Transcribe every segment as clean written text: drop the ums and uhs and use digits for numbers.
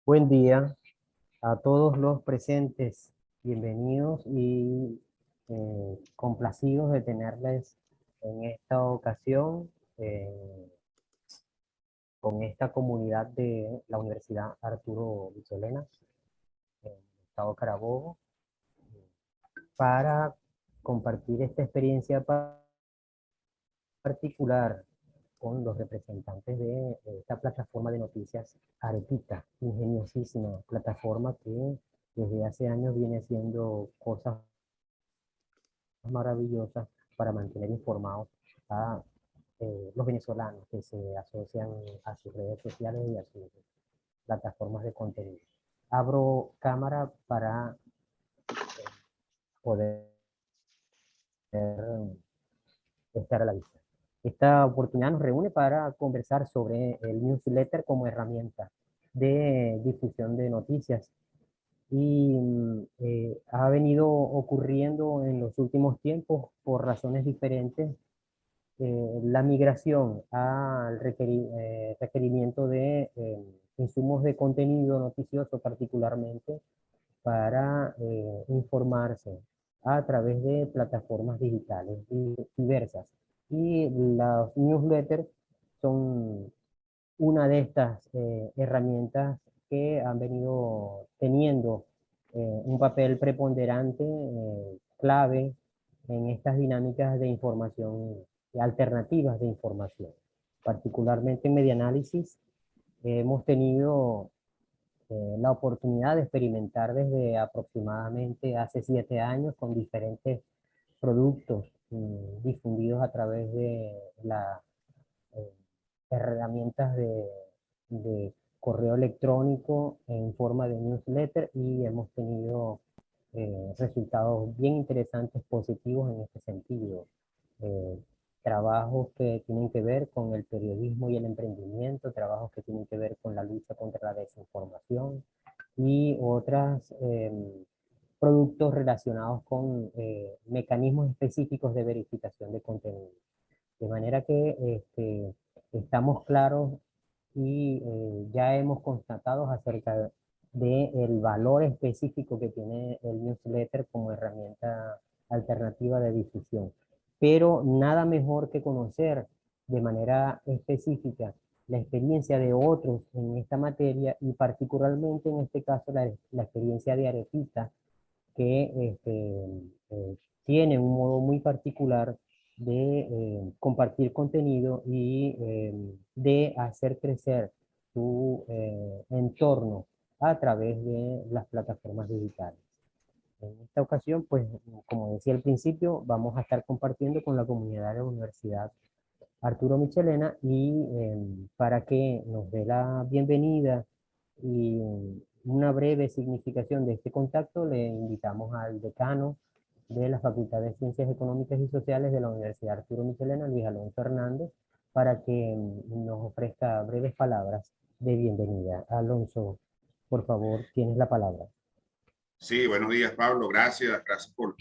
Buen día a todos los presentes. Bienvenidos y complacidos de tenerles en esta ocasión con esta comunidad de la Universidad Arturo Michelena, en el estado Carabobo, para compartir esta experiencia particular con los representantes de esta plataforma de noticias Arepita, ingeniosísima plataforma que desde hace años viene haciendo cosas maravillosas para mantener informados a los venezolanos que se asocian a sus redes sociales y a sus plataformas de contenido. Abro cámara para poder estar a la vista. Esta oportunidad nos reúne para conversar sobre el newsletter como herramienta de difusión de noticias y ha venido ocurriendo en los últimos tiempos por razones diferentes la migración al requerimiento de insumos de contenido noticioso particularmente para informarse a través de plataformas digitales diversas. Y los newsletters son una de estas herramientas que han venido teniendo un papel preponderante, clave en estas dinámicas de información, de alternativas de información. Particularmente en Medianálisis hemos tenido la oportunidad de experimentar desde aproximadamente hace 7 años con diferentes productos difundidos a través de las herramientas de correo electrónico en forma de newsletter y hemos tenido resultados bien interesantes, positivos en este sentido. Eh, Trabajos que tienen que ver con el periodismo y el emprendimiento, trabajos que tienen que ver con la lucha contra la desinformación y otros productos relacionados con mecanismos específicos de verificación de contenido. De manera que estamos claros y ya hemos constatado acerca del valor específico que tiene el newsletter como herramienta alternativa de difusión. Pero nada mejor que conocer de manera específica la experiencia de otros en esta materia y particularmente en este caso la experiencia de Arepita, que tiene un modo muy particular de compartir contenido y de hacer crecer su entorno a través de las plataformas digitales. En esta ocasión, pues, como decía al principio, vamos a estar compartiendo con la comunidad de la Universidad Arturo Michelena y para que nos dé la bienvenida y una breve significación de este contacto, le invitamos al decano de la Facultad de Ciencias Económicas y Sociales de la Universidad Arturo Michelena, Luis Alonso Hernández, para que nos ofrezca breves palabras de bienvenida. Alonso, por favor, tienes la palabra. Sí, buenos días, Pablo. Gracias por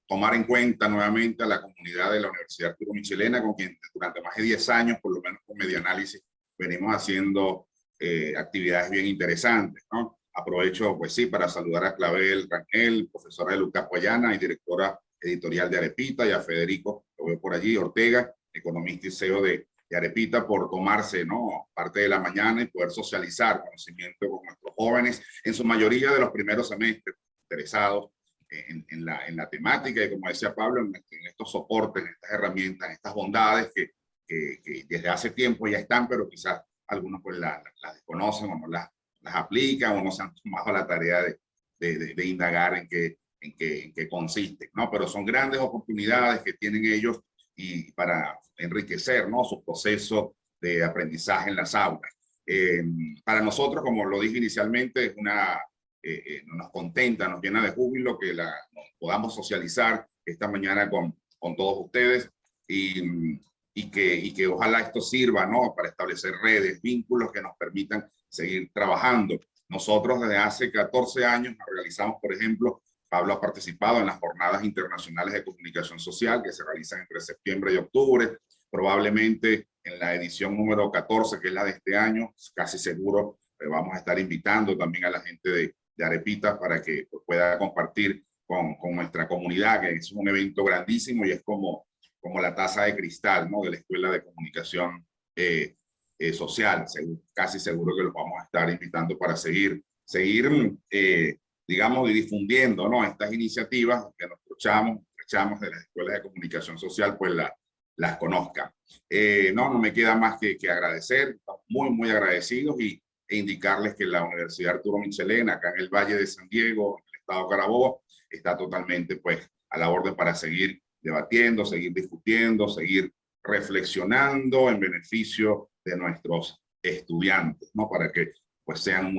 tomar en cuenta nuevamente a la comunidad de la Universidad Arturo Michelena, con quien durante más de 10 años, por lo menos con Medianálisis, venimos haciendo actividades bien interesantes, ¿no? Aprovecho, pues sí, para saludar a Clavel Rangel, profesora de Lucas Guayana y directora editorial de Arepita, y a Federico, lo veo por allí, Ortega, economista y CEO de Arepita, por tomarse, ¿no?, parte de la mañana y poder socializar conocimiento con nuestros jóvenes, en su mayoría de los primeros semestres, interesados en la temática y, como decía Pablo, en estos soportes, en estas herramientas, en estas bondades que desde hace tiempo ya están, pero quizás algunos pues las desconocen o no las aplican o no se han tomado la tarea de indagar en qué consisten, ¿no? Pero son grandes oportunidades que tienen ellos y para enriquecer, ¿no?, su proceso de aprendizaje en las aulas. Para nosotros, como lo dije inicialmente, es nos contenta, nos llena de júbilo que nos podamos socializar esta mañana con todos ustedes y que ojalá esto sirva, ¿no?, para establecer redes, vínculos que nos permitan seguir trabajando. Nosotros desde hace 14 años realizamos, por ejemplo, Pablo ha participado en las jornadas internacionales de comunicación social que se realizan entre septiembre y octubre. Probablemente en la edición número 14, que es la de este año, casi seguro vamos a estar invitando también a la gente de Arepita para que pues, pueda compartir con nuestra comunidad, que es un evento grandísimo y es como la taza de cristal, ¿no? De la Escuela de Comunicación Social. Casi seguro que los vamos a estar invitando para seguir digamos, difundiendo, ¿no? Estas iniciativas que nosotros echamos de las escuelas de comunicación social, pues las conozcan. No me queda más que agradecer, estamos muy agradecidos e indicarles que la Universidad Arturo Michelena, acá en el Valle de San Diego, en el estado Carabobo, está totalmente pues a la orden para seguir debatiendo, seguir discutiendo, seguir reflexionando en beneficio de nuestros estudiantes, ¿no? Para que pues sean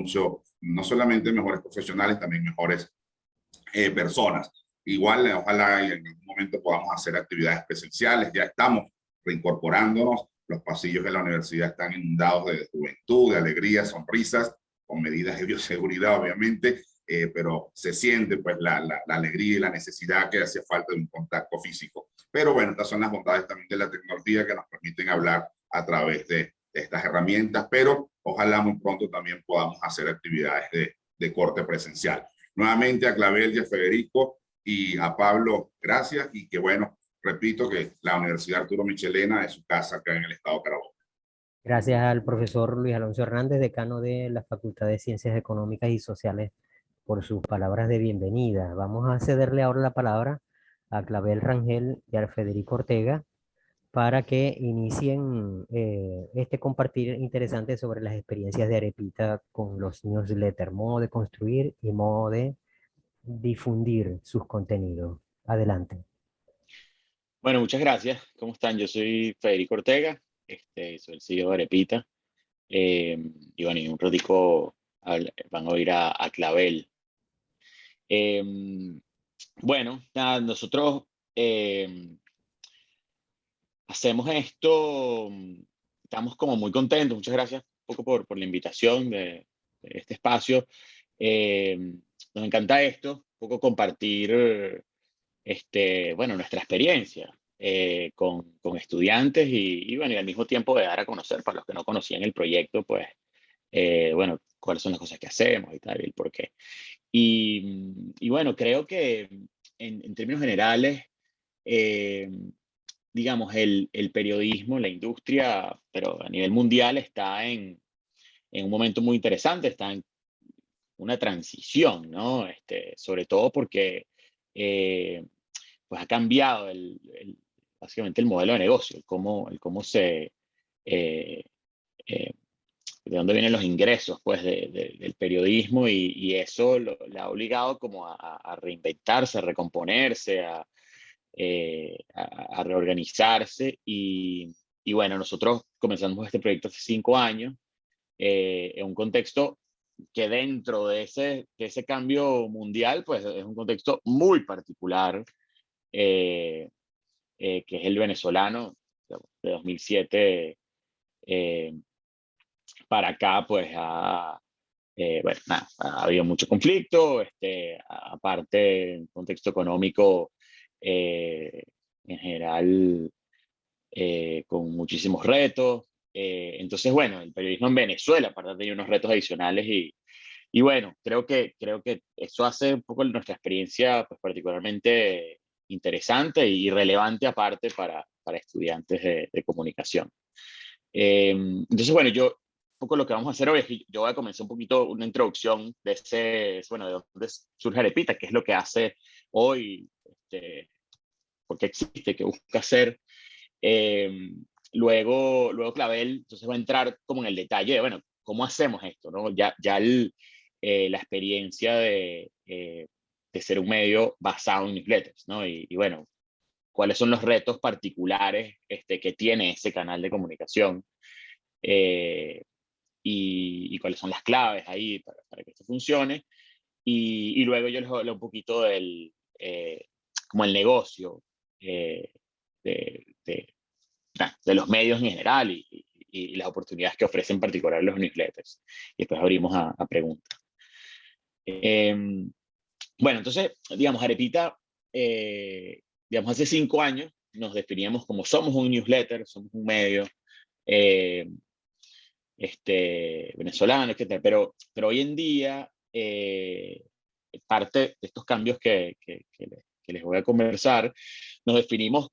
no solamente mejores profesionales, también mejores personas. Igual, ojalá en algún momento podamos hacer actividades presenciales. Ya estamos reincorporándonos. Los pasillos de la universidad están inundados de juventud, de alegría, sonrisas, con medidas de bioseguridad, obviamente, pero se siente pues la alegría y la necesidad que hace falta de un contacto físico. Pero bueno, estas son las bondades también de la tecnología que nos permiten hablar a través de estas herramientas, pero ojalá muy pronto también podamos hacer actividades de corte presencial. Nuevamente a Clavel y a Federico y a Pablo, gracias, y que bueno, repito que la Universidad Arturo Michelena es su casa acá en el estado de Carabobo. Gracias al profesor Luis Alonso Hernández, decano de la Facultad de Ciencias Económicas y Sociales, por sus palabras de bienvenida. Vamos a cederle ahora la palabra a Clavel Rangel y a Federico Ortega para que inicien este compartir interesante sobre las experiencias de Arepita con los newsletters, modo de construir y modo de difundir sus contenidos. Adelante. Bueno, muchas gracias. ¿Cómo están? Yo soy Federico Ortega, soy el CEO de Arepita. Y bueno, y un ratico van a oír a Clavel. Bueno, nada, nosotros hacemos esto, estamos como muy contentos. Muchas gracias un poco por la invitación de este espacio. Nos encanta esto, un poco compartir bueno, nuestra experiencia con estudiantes y bueno, y al mismo tiempo de dar a conocer para los que no conocían el proyecto, pues, bueno, cuáles son las cosas que hacemos y tal, y el por qué. Y bueno, creo que en términos generales, digamos, el periodismo, la industria, pero a nivel mundial está en un momento muy interesante, está en una transición, ¿no? Sobre todo porque pues ha cambiado básicamente el modelo de negocio, el cómo se, eh, eh, de dónde vienen los ingresos pues, del periodismo y eso le ha obligado como a reinventarse, a recomponerse, a reorganizarse y bueno, nosotros comenzamos este proyecto hace 5 años en un contexto que dentro de ese cambio mundial, pues es un contexto muy particular, que es el venezolano, de 2007 para acá, pues bueno, nada, ha habido mucho conflicto, aparte, un contexto económico en general con muchísimos retos. Entonces, bueno, el periodismo en Venezuela, aparte, ha tenido unos retos adicionales y bueno, creo que eso hace un poco nuestra experiencia pues, particularmente interesante y relevante aparte para estudiantes de comunicación. Entonces, bueno, un poco lo que vamos a hacer hoy es que yo voy a comenzar un poquito una introducción bueno, de dónde surge Arepita, qué es lo que hace hoy, por qué existe, qué busca hacer. Luego Clavel, entonces va a entrar como en el detalle de, bueno, ¿cómo hacemos esto? ¿No? Ya la experiencia de ser un medio basado en newsletters, ¿no? Y bueno, ¿cuáles son los retos particulares que tiene ese canal de comunicación? Y cuáles son las claves ahí para que esto funcione. Y luego yo les hablo un poquito como el negocio de los medios en general y las oportunidades que ofrecen en particular los newsletters. Y después abrimos a preguntas. Bueno, entonces, digamos, Arepita, digamos, hace 5 años nos definíamos como somos un newsletter, somos un medio. venezolano, etcétera. Pero hoy en día, parte de estos cambios que les voy a conversar, nos definimos,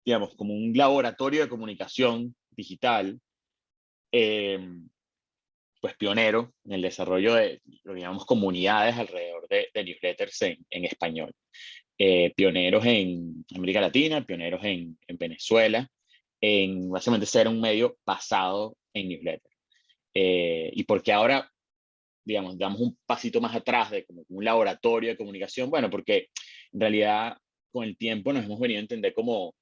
digamos, como un laboratorio de comunicación digital, pues pionero en el desarrollo de lo que llamamos comunidades alrededor de newsletters en español. Pioneros en América Latina, pioneros en Venezuela, en básicamente ser un medio basado en newsletters. Y porque ahora, digamos, damos un pasito más atrás de como un laboratorio de comunicación, bueno, porque en realidad con el tiempo nos hemos venido a entender como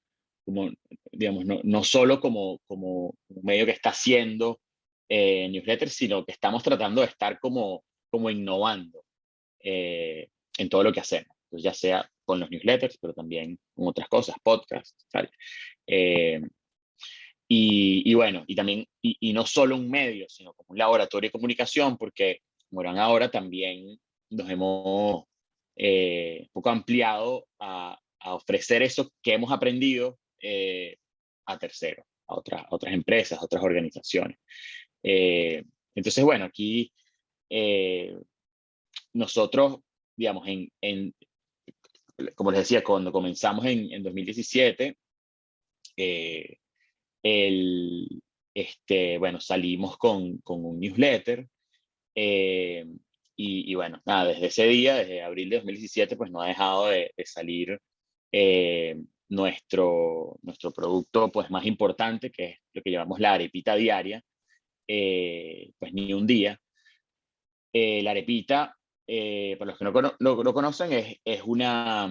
digamos, no solo como un medio que está haciendo newsletters, sino que estamos tratando de estar como innovando en todo lo que hacemos. Entonces, ya sea con los newsletters, pero también con otras cosas, podcasts, tal. Eh, y bueno, y también, y no solo un medio, sino como un laboratorio de comunicación, porque como verán ahora también nos hemos un poco ampliado a ofrecer eso que hemos aprendido a terceros, a otras empresas, a otras organizaciones. Entonces, bueno, aquí nosotros, digamos, como les decía, cuando comenzamos en 2017, eh, bueno, salimos con un newsletter. eh, y bueno, nada, desde ese día, desde abril de 2017, pues no ha dejado de salir nuestro producto pues, más importante, que es lo que llamamos la arepita diaria, pues ni un día. La arepita, para los que no conocen, es nada,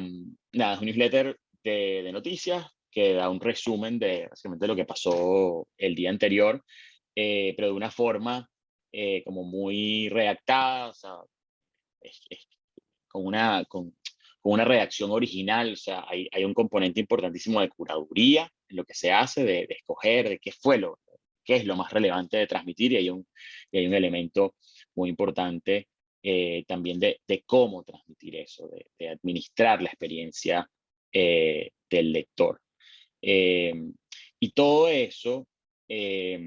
es un newsletter de noticias que da un resumen de básicamente lo que pasó el día anterior, pero de una forma como muy redactada, o sea, es con una redacción original, o sea, hay un componente importantísimo de curaduría en lo que se hace, de escoger de qué es lo más relevante de transmitir, y hay un elemento muy importante también de cómo transmitir eso, de administrar la experiencia del lector. Eh, y todo eso eh,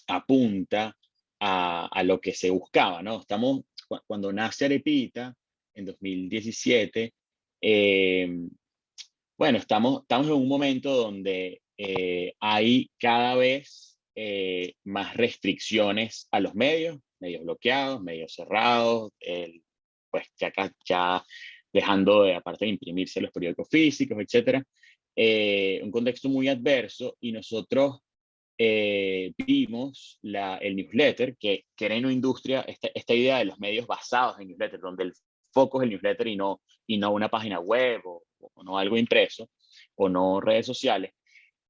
apunta a lo que se buscaba, ¿no? Cuando nace Arepita, en 2017, bueno, estamos en un momento donde hay cada vez más restricciones a los medios bloqueados, medios cerrados, pues ya dejando de, aparte de imprimirse los periódicos físicos, etcétera, un contexto muy adverso, y nosotros vimos el newsletter, que era en una industria, esta idea de los medios basados en newsletter, donde el foco es el newsletter y no una página web o no algo impreso o no redes sociales.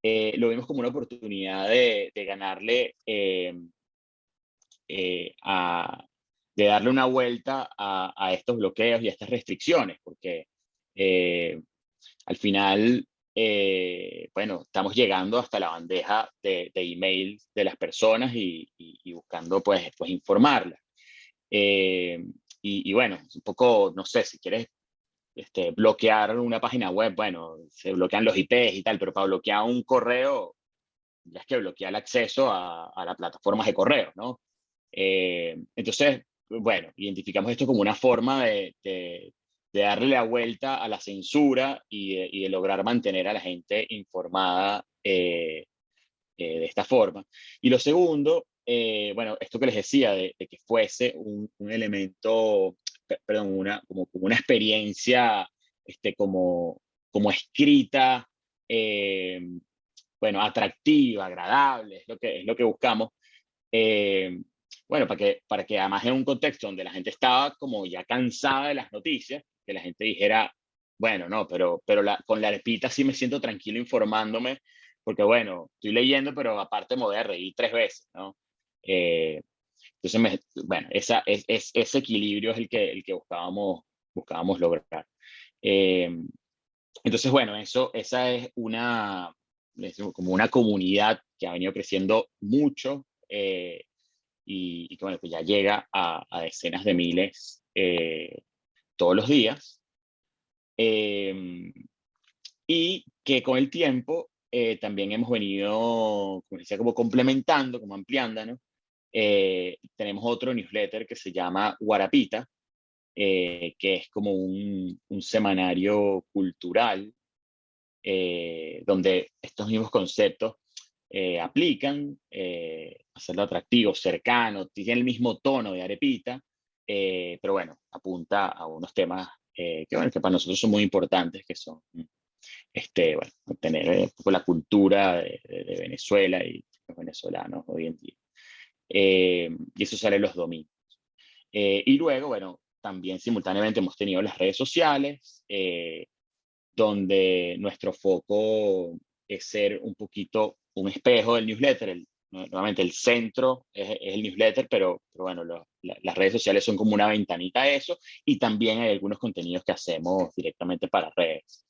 Lo vimos como una oportunidad de ganarle, eh, a, de darle una vuelta a estos bloqueos y a estas restricciones, porque al final, bueno, estamos llegando hasta la bandeja de email de las personas y buscando pues informarlas. Y bueno, un poco, no sé, si quieres bloquear una página web, bueno, se bloquean los IPs y tal, pero para bloquear un correo, ya es que bloquea el acceso a las plataformas de correo, ¿no? Entonces, bueno, identificamos esto como una forma de darle la vuelta a la censura y de lograr mantener a la gente informada de esta forma. Y lo segundo, bueno, esto que les decía, de que fuese un elemento, perdón, como una experiencia como escrita, eh, bueno, atractiva, agradable, es lo que buscamos. Eh, bueno, para que además en un contexto donde la gente estaba como ya cansada de las noticias, que la gente dijera, bueno, no, pero con la arepita sí me siento tranquilo informándome, porque bueno, estoy leyendo, pero aparte me voy a reír 3 veces, ¿no? Eh, entonces, bueno, ese equilibrio es el que buscábamos lograr. Eh, entonces, bueno, esa es como una comunidad que ha venido creciendo mucho, y que, bueno, que ya llega a decenas de miles todos los días. Y que con el tiempo también hemos venido, como decía, como complementando, como ampliando, ¿no? tenemos otro newsletter que se llama Guarapita, que es como un semanario cultural donde estos mismos conceptos aplican, hacerlo atractivo, cercano, tiene el mismo tono de Arepita, pero bueno, apunta a unos temas bueno, que para nosotros son muy importantes, que son bueno, tener un poco la cultura de Venezuela y los venezolanos hoy en día. Y eso sale los domingos. Y luego, bueno, también simultáneamente hemos tenido las redes sociales, donde nuestro foco es ser un poquito un espejo del newsletter. Nuevamente, el centro es el newsletter, pero bueno, las redes sociales son como una ventanita a eso, y también hay algunos contenidos que hacemos directamente para redes.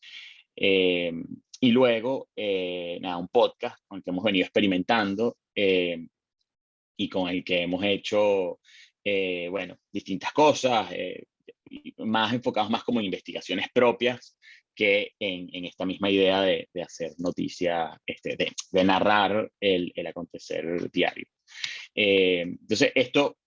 Y luego, nada, un podcast con el que hemos venido experimentando y con el que hemos hecho, bueno, distintas cosas, más enfocados más como en investigaciones propias que en esta misma idea de hacer noticias, de narrar el acontecer diario. Entonces, esto,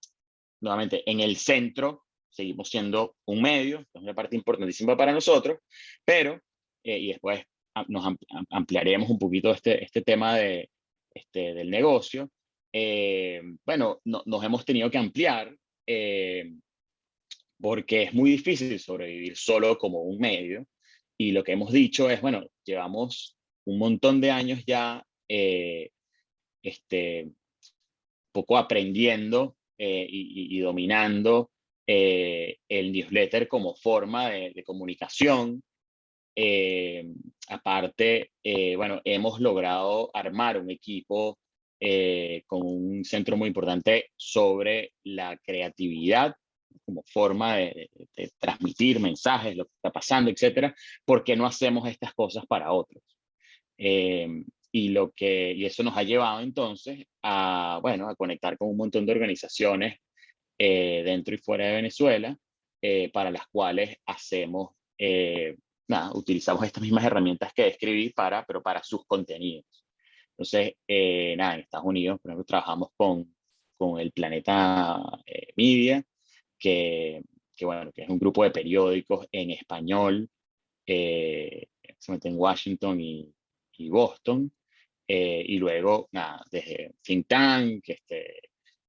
nuevamente, en el centro, seguimos siendo un medio, es una parte importantísima para nosotros, pero, y después nos ampliaremos un poquito este tema del negocio. Bueno, nos hemos tenido que ampliar porque es muy difícil sobrevivir solo como un medio, y lo que hemos dicho es, bueno, llevamos un montón de años ya poco aprendiendo y dominando el newsletter como forma de comunicación. Aparte, bueno, hemos logrado armar un equipo con un centro muy importante sobre la creatividad como forma de transmitir mensajes, lo que está pasando, etcétera. ¿Por qué no hacemos estas cosas para otros? Y eso nos ha llevado entonces a, bueno, a conectar con un montón de organizaciones dentro y fuera de Venezuela, para las cuales hacemos, nada, utilizamos estas mismas herramientas que describí pero para sus contenidos. Entonces, nada, en Estados Unidos, por ejemplo, trabajamos con el Planeta Media, bueno, que es un grupo de periódicos en español, se mete en Washington y Boston, y luego, nada, desde Think Tank,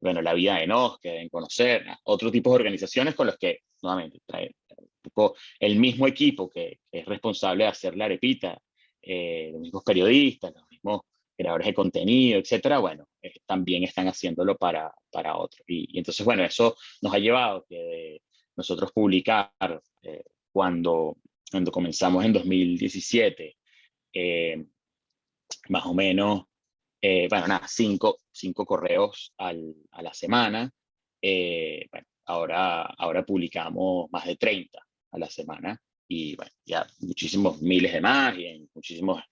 bueno, La Vida de Nos, que deben conocer, otro tipo de organizaciones con los que, nuevamente, trae un poco el mismo equipo que es responsable de hacer la arepita, los mismos periodistas, los mismos creadores de contenido, etcétera, bueno, también están haciéndolo para otros. Y entonces, bueno, eso nos ha llevado que de nosotros publicar cuando comenzamos en 2017, más o menos, bueno, nada, cinco correos a la semana. Bueno, ahora publicamos más de 30 a la semana, y bueno, ya muchísimos miles de más, y en muchísimos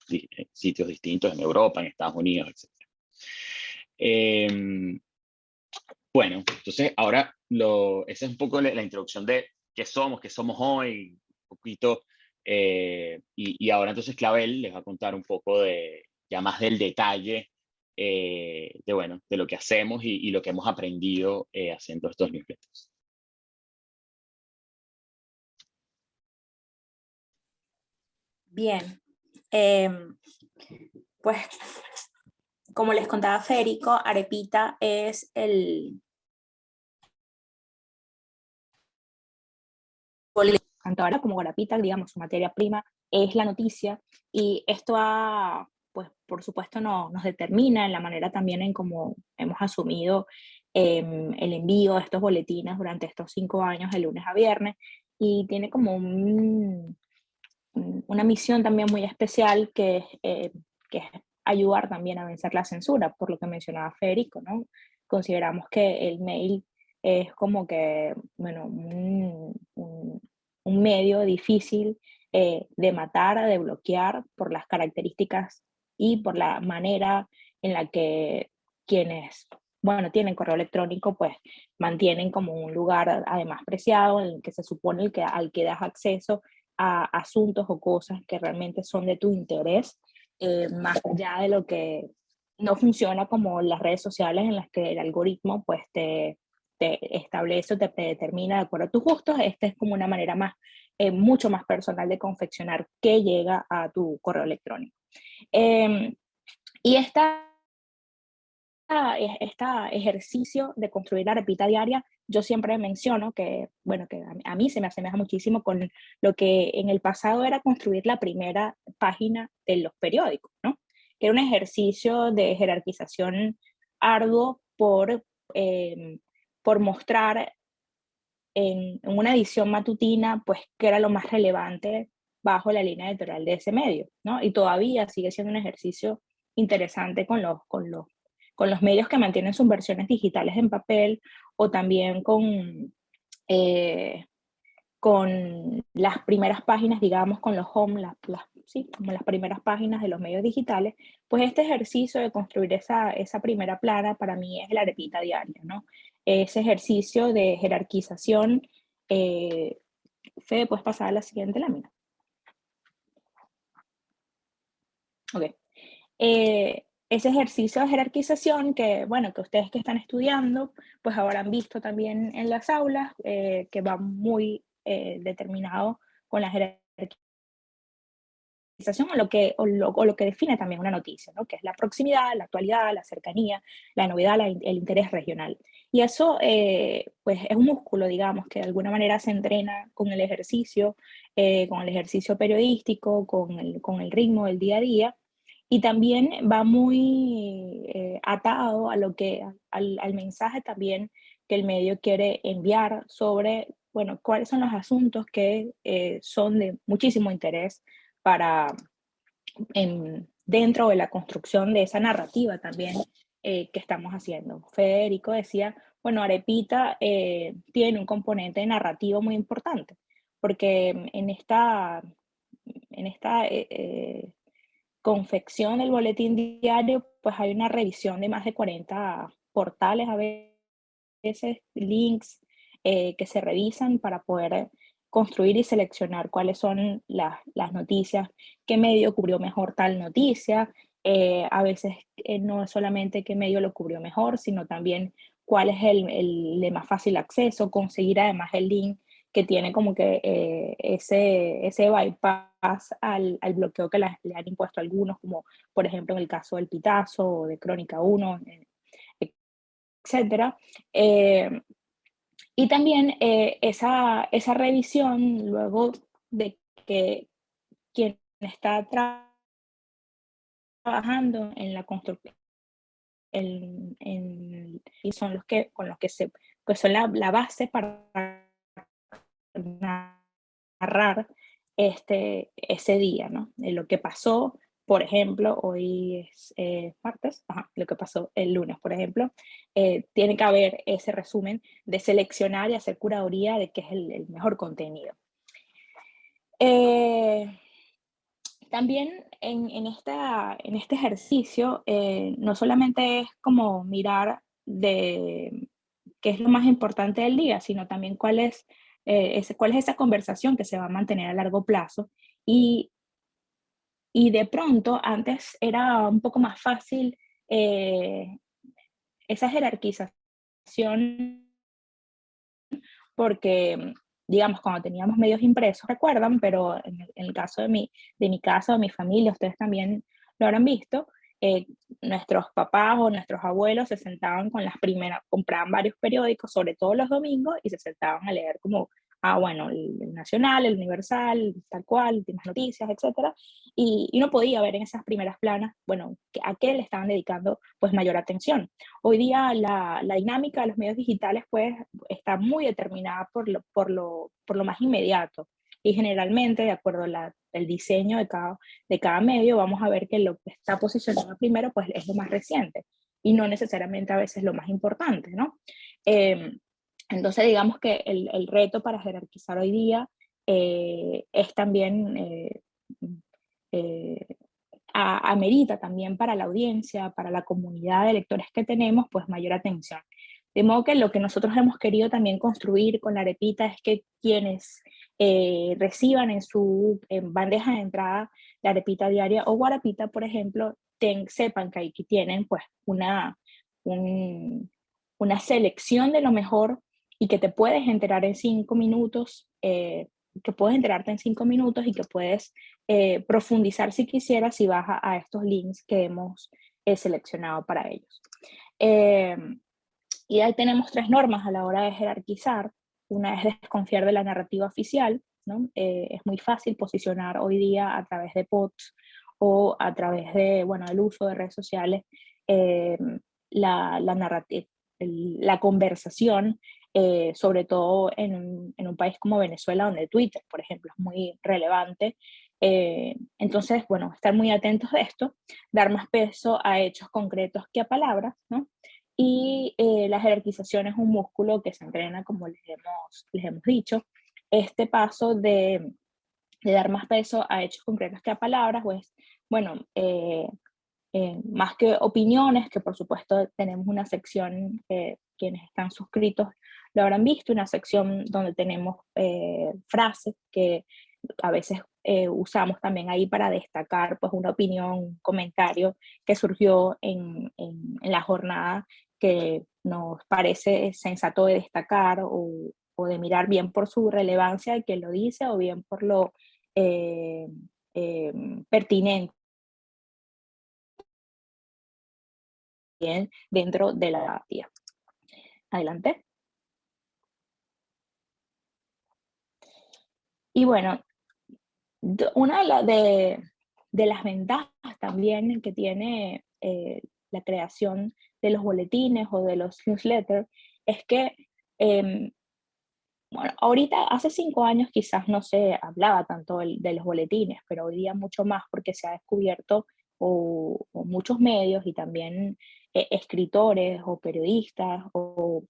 sitios distintos, en Europa, en Estados Unidos, etc. Bueno, entonces ahora esa es un poco la introducción de qué somos hoy, un poquito, y ahora entonces Clavel les va a contar un poco ya más del detalle bueno, de lo que hacemos y lo que hemos aprendido haciendo estos newsletters. Bien, pues como les contaba Federico, Arepita es tanto ahora como Guarapita, digamos, su materia prima es la noticia, y esto pues por supuesto nos determina en la manera también en cómo hemos asumido el envío de estos boletines durante estos 5 años de lunes a viernes, y tiene como una misión también muy especial que es ayudar también a vencer la censura, por lo que mencionaba Federico, ¿no? Consideramos que el mail es como que, bueno, un medio difícil de matar, de bloquear, por las características y por la manera en la que quienes, bueno, tienen correo electrónico, pues mantienen como un lugar además preciado en el que se supone al que das acceso a asuntos o cosas que realmente son de tu interés, más allá de lo que no funciona como las redes sociales en las que el algoritmo pues te establece o te predetermina de acuerdo a tus gustos. Esta es como una manera más, mucho más personal de confeccionar qué llega a tu correo electrónico. Y este ejercicio de construir la repita diaria, yo siempre menciono que, bueno, que a mí se me asemeja muchísimo con lo que en el pasado era construir la primera página de los periódicos, ¿no? Que era un ejercicio de jerarquización arduo por mostrar en una edición matutina, pues, qué era lo más relevante bajo la línea editorial de ese medio, ¿no? Y todavía sigue siendo un ejercicio interesante con los medios que mantienen sus versiones digitales en papel, o también eh, con las primeras páginas, digamos, con los home, sí, como las primeras páginas de los medios digitales. Pues este ejercicio de construir esa primera plana para mí es la arepita diaria, ¿no? Ese ejercicio de jerarquización. Fede, ¿puedes pasar a la siguiente lámina? Ok. Ese ejercicio de jerarquización que, bueno, que ustedes que están estudiando, pues habrán visto también en las aulas, que va muy determinado con la jerarquización o lo que define también una noticia, ¿no? Que es la proximidad, la actualidad, la cercanía, la novedad, el interés regional. Y eso, pues es un músculo, digamos, que de alguna manera se entrena con el ejercicio periodístico, con el ritmo del día a día. Y también va muy atado a al mensaje también que el medio quiere enviar sobre, bueno, cuáles son los asuntos que son de muchísimo interés para, dentro de la construcción de esa narrativa también que estamos haciendo. Federico decía, bueno, Arepita tiene un componente narrativo muy importante, porque en esta confección del boletín diario, pues hay una revisión de más de 40 portales a veces, links que se revisan para poder construir y seleccionar cuáles son las noticias, qué medio cubrió mejor tal noticia, a veces no es solamente qué medio lo cubrió mejor, sino también cuál es el de más fácil acceso, conseguir además el link que tiene como que ese bypass al bloqueo que le han impuesto algunos, como por ejemplo en el caso del Pitazo o de Crónica 1, etcétera. Y también esa revisión luego de que quien está trabajando en la construcción y son los que con los que pues son la base para narrar ese día, ¿no? Lo que pasó, por ejemplo, hoy es martes, lo que pasó el lunes, por ejemplo, tiene que haber ese resumen de seleccionar y hacer curaduría de qué es el mejor contenido. También en este ejercicio, no solamente es como mirar de qué es lo más importante del día, sino también cuál es esa conversación que se va a mantener a largo plazo. Y, y de pronto, antes era un poco más fácil esa jerarquización porque, digamos, cuando teníamos medios impresos, recuerdan, pero en el caso de mi casa o mi familia, ustedes también lo habrán visto, nuestros papás o nuestros abuelos se sentaban con las primeras, compraban varios periódicos, sobre todo los domingos, y se sentaban a leer como, bueno, el Nacional, el Universal, tal cual, últimas noticias, etcétera, y uno podía ver en esas primeras planas, bueno, a qué le estaban dedicando pues mayor atención. Hoy día la dinámica de los medios digitales pues está muy determinada por lo más inmediato, y generalmente, de acuerdo al diseño de cada medio, vamos a ver que lo que está posicionado primero pues es lo más reciente y no necesariamente a veces lo más importante, ¿no? Entonces digamos que el reto para jerarquizar hoy día es también amerita también para la audiencia, para la comunidad de lectores que tenemos, pues mayor atención. De modo que lo que nosotros hemos querido también construir con la arepita es que quienes reciban en su bandeja de entrada la arepita diaria o guarapita, por ejemplo, sepan que aquí tienen pues una selección de lo mejor y que te puedes enterar en 5 minutos, que puedes enterarte en 5 minutos y que puedes profundizar si quisieras si vas a estos links que hemos seleccionado para ellos. Y ahí tenemos 3 normas a la hora de jerarquizar. Una es desconfiar de la narrativa oficial, ¿no? Es muy fácil posicionar hoy día a través de bots o a través de, bueno, el uso de redes sociales, la conversación, sobre todo en un país como Venezuela, donde Twitter, por ejemplo, es muy relevante. Entonces, bueno, estar muy atentos de esto, dar más peso a hechos concretos que a palabras, ¿no? Y la jerarquización es un músculo que se entrena, como les hemos dicho. Este paso de dar más peso a hechos concretos que a palabras, pues, bueno, más que opiniones, que por supuesto tenemos una sección, quienes están suscritos lo habrán visto, una sección donde tenemos frases que a veces usamos también ahí para destacar pues una opinión, un comentario que surgió en la jornada que nos parece sensato de destacar o de mirar bien por su relevancia de que lo dice o bien por lo eh, pertinente dentro de la narrativa. Adelante. Y bueno, una de las ventajas también que tiene la creación de los boletines o de los newsletters es que, bueno, ahorita hace 5 años quizás no se hablaba tanto de los boletines, pero hoy día mucho más porque se ha descubierto o muchos medios y también escritores o periodistas o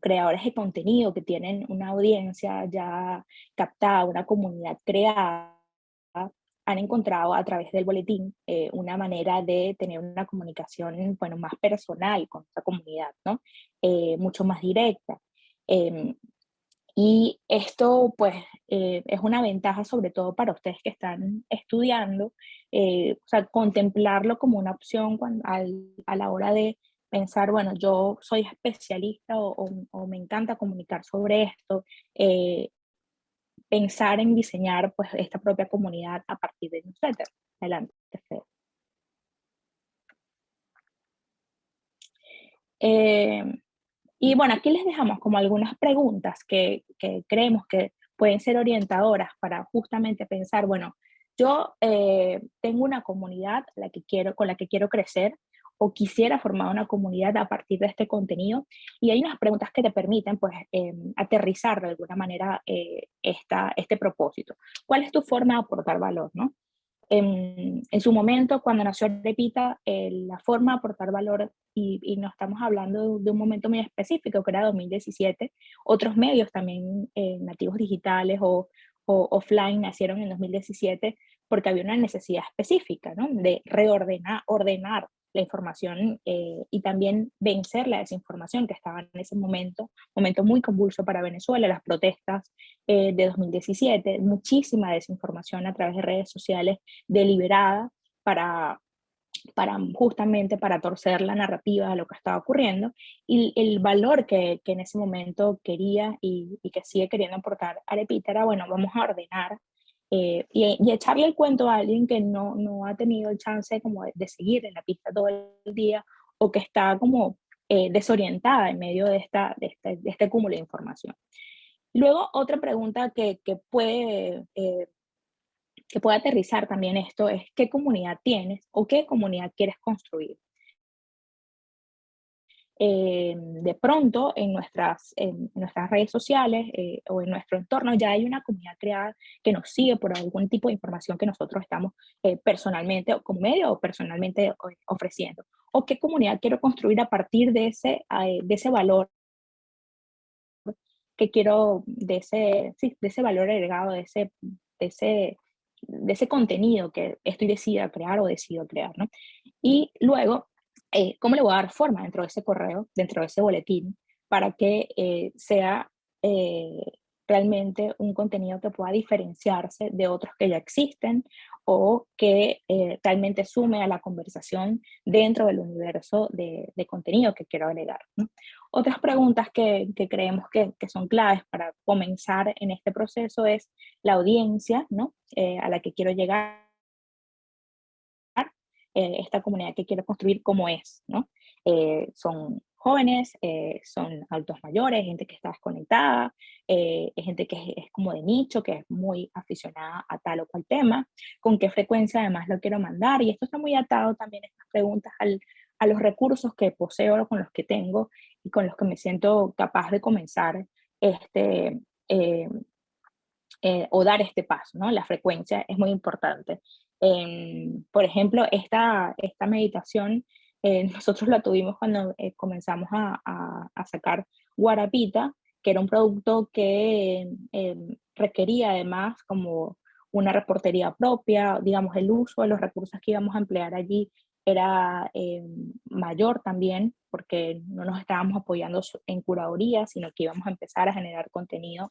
creadores de contenido que tienen una audiencia ya captada, una comunidad creada, han encontrado a través del boletín una manera de tener una comunicación, bueno, más personal con esta comunidad, ¿no? Mucho más directa. Y esto, pues, es una ventaja sobre todo para ustedes que están estudiando, o sea, contemplarlo como una opción a la hora de pensar, bueno, yo soy especialista o me encanta comunicar sobre esto, pensar en diseñar, pues, esta propia comunidad a partir de newsletter. Adelante, Fede. Y bueno, aquí les dejamos como algunas preguntas que creemos que pueden ser orientadoras para justamente pensar, bueno, yo tengo una comunidad con la que quiero crecer o quisiera formar una comunidad a partir de este contenido y hay unas preguntas que te permiten pues aterrizar de alguna manera este propósito. ¿Cuál es tu forma de aportar valor, no? En su momento, cuando nació Arepita, la forma de aportar valor, y no estamos hablando de un momento muy específico, que era 2017, otros medios también nativos digitales o offline nacieron en 2017 porque había una necesidad específica, ¿no? De ordenar la información y también vencer la desinformación que estaba en ese momento muy convulso para Venezuela, las protestas de 2017, muchísima desinformación a través de redes sociales deliberada justamente para torcer la narrativa de lo que estaba ocurriendo y el valor que en ese momento quería y que sigue queriendo aportar Arepita era, bueno, vamos a ordenar y echarle el cuento a alguien que no ha tenido el chance como de seguir en la pista todo el día o que está como desorientada en medio de este cúmulo de información. Luego, otra pregunta que puede aterrizar también esto es qué comunidad tienes o qué comunidad quieres construir. De pronto en nuestras redes sociales o en nuestro entorno ya hay una comunidad creada que nos sigue por algún tipo de información que nosotros estamos personalmente o como medio o personalmente ofreciendo. O qué comunidad quiero construir a partir de ese valor que quiero, de ese valor agregado, de ese contenido que estoy decidida a crear o decido crear, ¿no? Y luego, ¿cómo le voy a dar forma dentro de ese correo, dentro de ese boletín, para que sea realmente un contenido que pueda diferenciarse de otros que ya existen o que realmente sume a la conversación dentro del universo de contenido que quiero agregar, ¿no? Otras preguntas que creemos que son claves para comenzar en este proceso es la audiencia, ¿no? A la que quiero llegar, esta comunidad que quiero construir, cómo es, ¿no? Son jóvenes, son adultos mayores, gente que está desconectada, es gente que es como de nicho, que es muy aficionada a tal o cual tema, con qué frecuencia además lo quiero mandar, y esto está muy atado también, estas preguntas, a los recursos que poseo, con los que tengo y con los que me siento capaz de comenzar este, eh, o dar este paso, ¿no? La frecuencia es muy importante. Por ejemplo, esta meditación, nosotros la tuvimos cuando comenzamos a sacar Guarapita, que era un producto que requería además como una reportería propia, digamos, el uso de los recursos que íbamos a emplear allí era mayor también, porque no nos estábamos apoyando en curaduría, sino que íbamos a empezar a generar contenido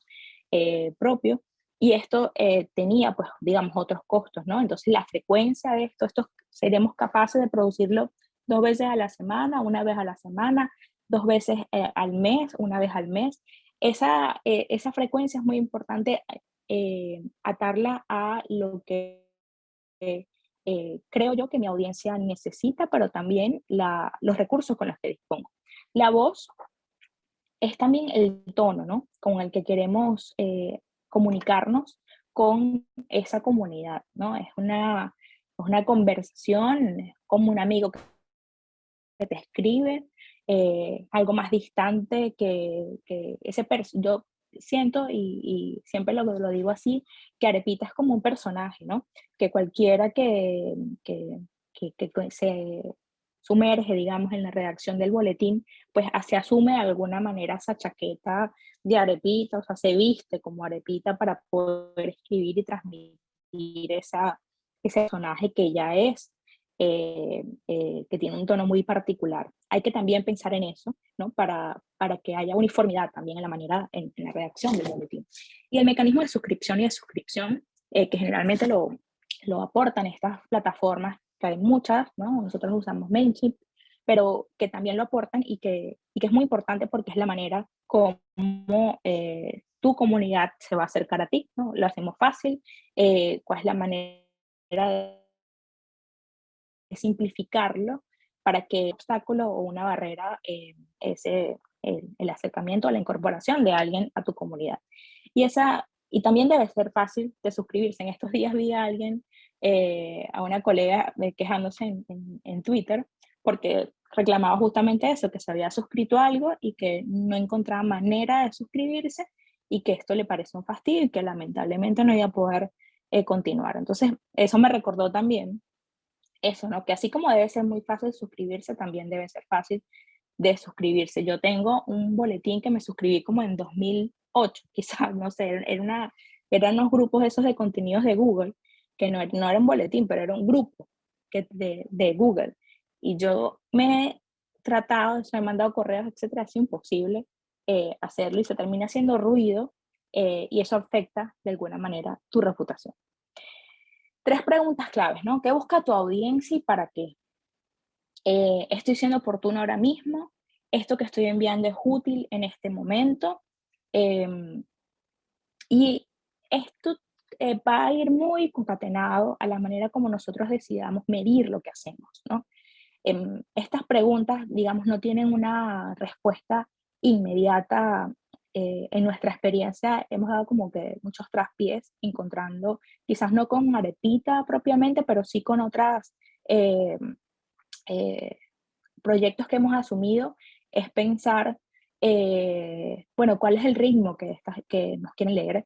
propio. Y esto tenía, pues, digamos, otros costos, ¿no? Entonces, la frecuencia de esto seremos capaces de producirlo 2 veces a la semana, 1 vez a la semana, 2 veces al mes, 1 vez al mes. Esa frecuencia es muy importante atarla a lo que creo yo que mi audiencia necesita, pero también los recursos con los que dispongo. La voz es también el tono, ¿no? Con el que queremos comunicarnos con esa comunidad, ¿no? Es una conversación, es como un amigo que te escribe, algo más distante que yo siento, y siempre lo digo así, que Arepita es como un personaje, ¿no? Que cualquiera que se sumerge, digamos, en la redacción del boletín, pues se asume de alguna manera esa chaqueta de Arepita, o sea, se viste como Arepita para poder escribir y transmitir ese personaje que ya es, que tiene un tono muy particular. Hay que también pensar en eso, ¿no? Para que haya uniformidad también en la manera, en la redacción del boletín. Y el mecanismo de suscripción y dessuscripción, que generalmente lo aportan estas plataformas, que hay muchas, ¿no? Nosotros usamos MailChimp, pero que también lo aportan y que es muy importante porque es la manera como tu comunidad se va a acercar a ti, ¿no? Lo hacemos fácil, cuál es la manera de simplificarlo para que obstáculo o una barrera el acercamiento o la incorporación de alguien a tu comunidad. Y también debe ser fácil de suscribirse. En estos días vi a alguien, a una colega quejándose en Twitter porque reclamaba justamente eso, que se había suscrito a algo y que no encontraba manera de suscribirse y que esto le pareció un fastidio y que lamentablemente no iba a poder continuar. Entonces, eso me recordó también eso, ¿no? Que así como debe ser muy fácil suscribirse, también debe ser fácil de suscribirse. Yo tengo un boletín que me suscribí como en 2008, quizás, no sé, eran unos grupos esos de contenidos de Google, que no era un boletín, pero era un grupo de Google. Y yo me he tratado, me he mandado correos, etcétera, es imposible hacerlo y se termina haciendo ruido, y eso afecta de alguna manera tu reputación. 3 preguntas claves, ¿no? ¿Qué busca tu audiencia y para qué? ¿Estoy siendo oportuno ahora mismo? ¿Esto que estoy enviando es útil en este momento? Y esto va a ir muy concatenado a la manera como nosotros decidamos medir lo que hacemos, ¿no? Estas preguntas, digamos, no tienen una respuesta inmediata. En nuestra experiencia hemos dado como que muchos traspiés encontrando, quizás no con Arepita propiamente, pero sí con otras eh, eh, proyectos que hemos asumido, es pensar, bueno, cuál es el ritmo que nos quieren leer,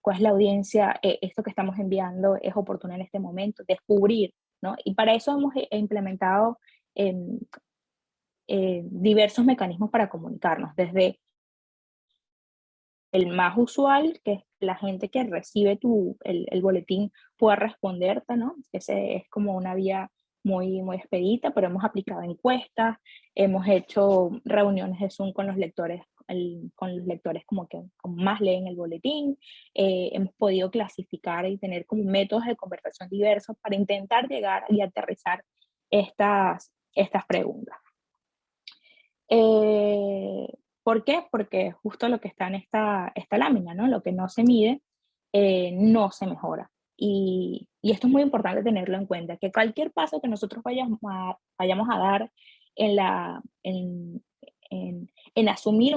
cuál es la audiencia, esto que estamos enviando es oportuno en este momento, descubrir, ¿no? Y para eso hemos implementado diversos mecanismos para comunicarnos, desde el más usual, que es la gente que recibe el boletín pueda responderte, ¿no? Ese es como una vía muy, muy expedita, pero hemos aplicado encuestas, hemos hecho reuniones de Zoom con los lectores con los lectores como que como más leen el boletín. Hemos podido clasificar y tener como métodos de conversación diversos para intentar llegar y aterrizar estas preguntas. ¿Por qué? Porque justo lo que está en esta lámina, ¿no? Lo que no se mide, no se mejora. Y esto es muy importante tenerlo en cuenta, que cualquier paso que nosotros vayamos a dar en asumir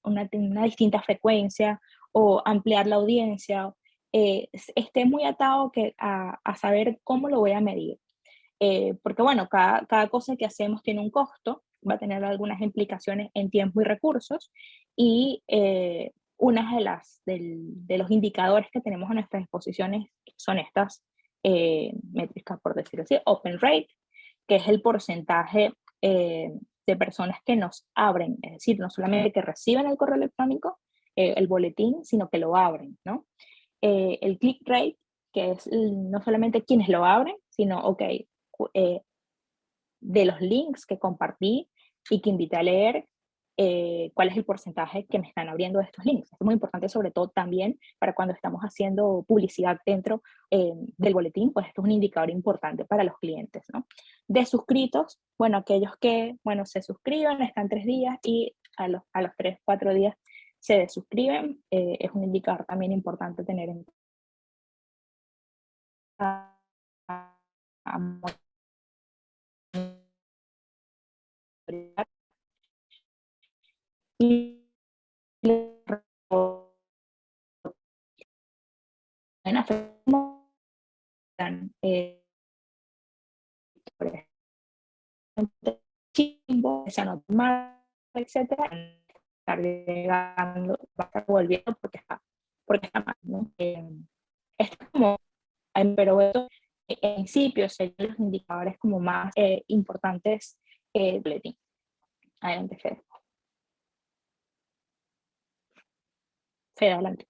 una distinta frecuencia o ampliar la audiencia, esté muy atado a saber cómo lo voy a medir. Porque bueno, cada cosa que hacemos tiene un costo, va a tener algunas implicaciones en tiempo y recursos, y una de los indicadores que tenemos a nuestras disposiciones son estas métricas, por decirlo así. Open rate, que es el porcentaje de personas que nos abren, es decir, no solamente que reciben el correo electrónico, el boletín, sino que lo abren, ¿no? El click rate, que es no solamente quienes lo abren, sino, ok, de los links que compartí y que invité a leer, cuál es el porcentaje que me están abriendo de estos links. Es muy importante, sobre todo también para cuando estamos haciendo publicidad dentro del boletín, pues esto es un indicador importante para los clientes, ¿no? De suscritos, bueno, aquellos que, bueno, se suscriben, están 3 días y a los 3, 4 días se desuscriben, es un indicador también importante tener en cuenta. Y en afecto, chimbo, esa no tomar, etcétera, estar llegando, va a estar volviendo porque está mal, ¿no? Esto es como, pero esto, en principio serían los indicadores como más importantes del boletín. Adelante, Fede. Fede, adelante.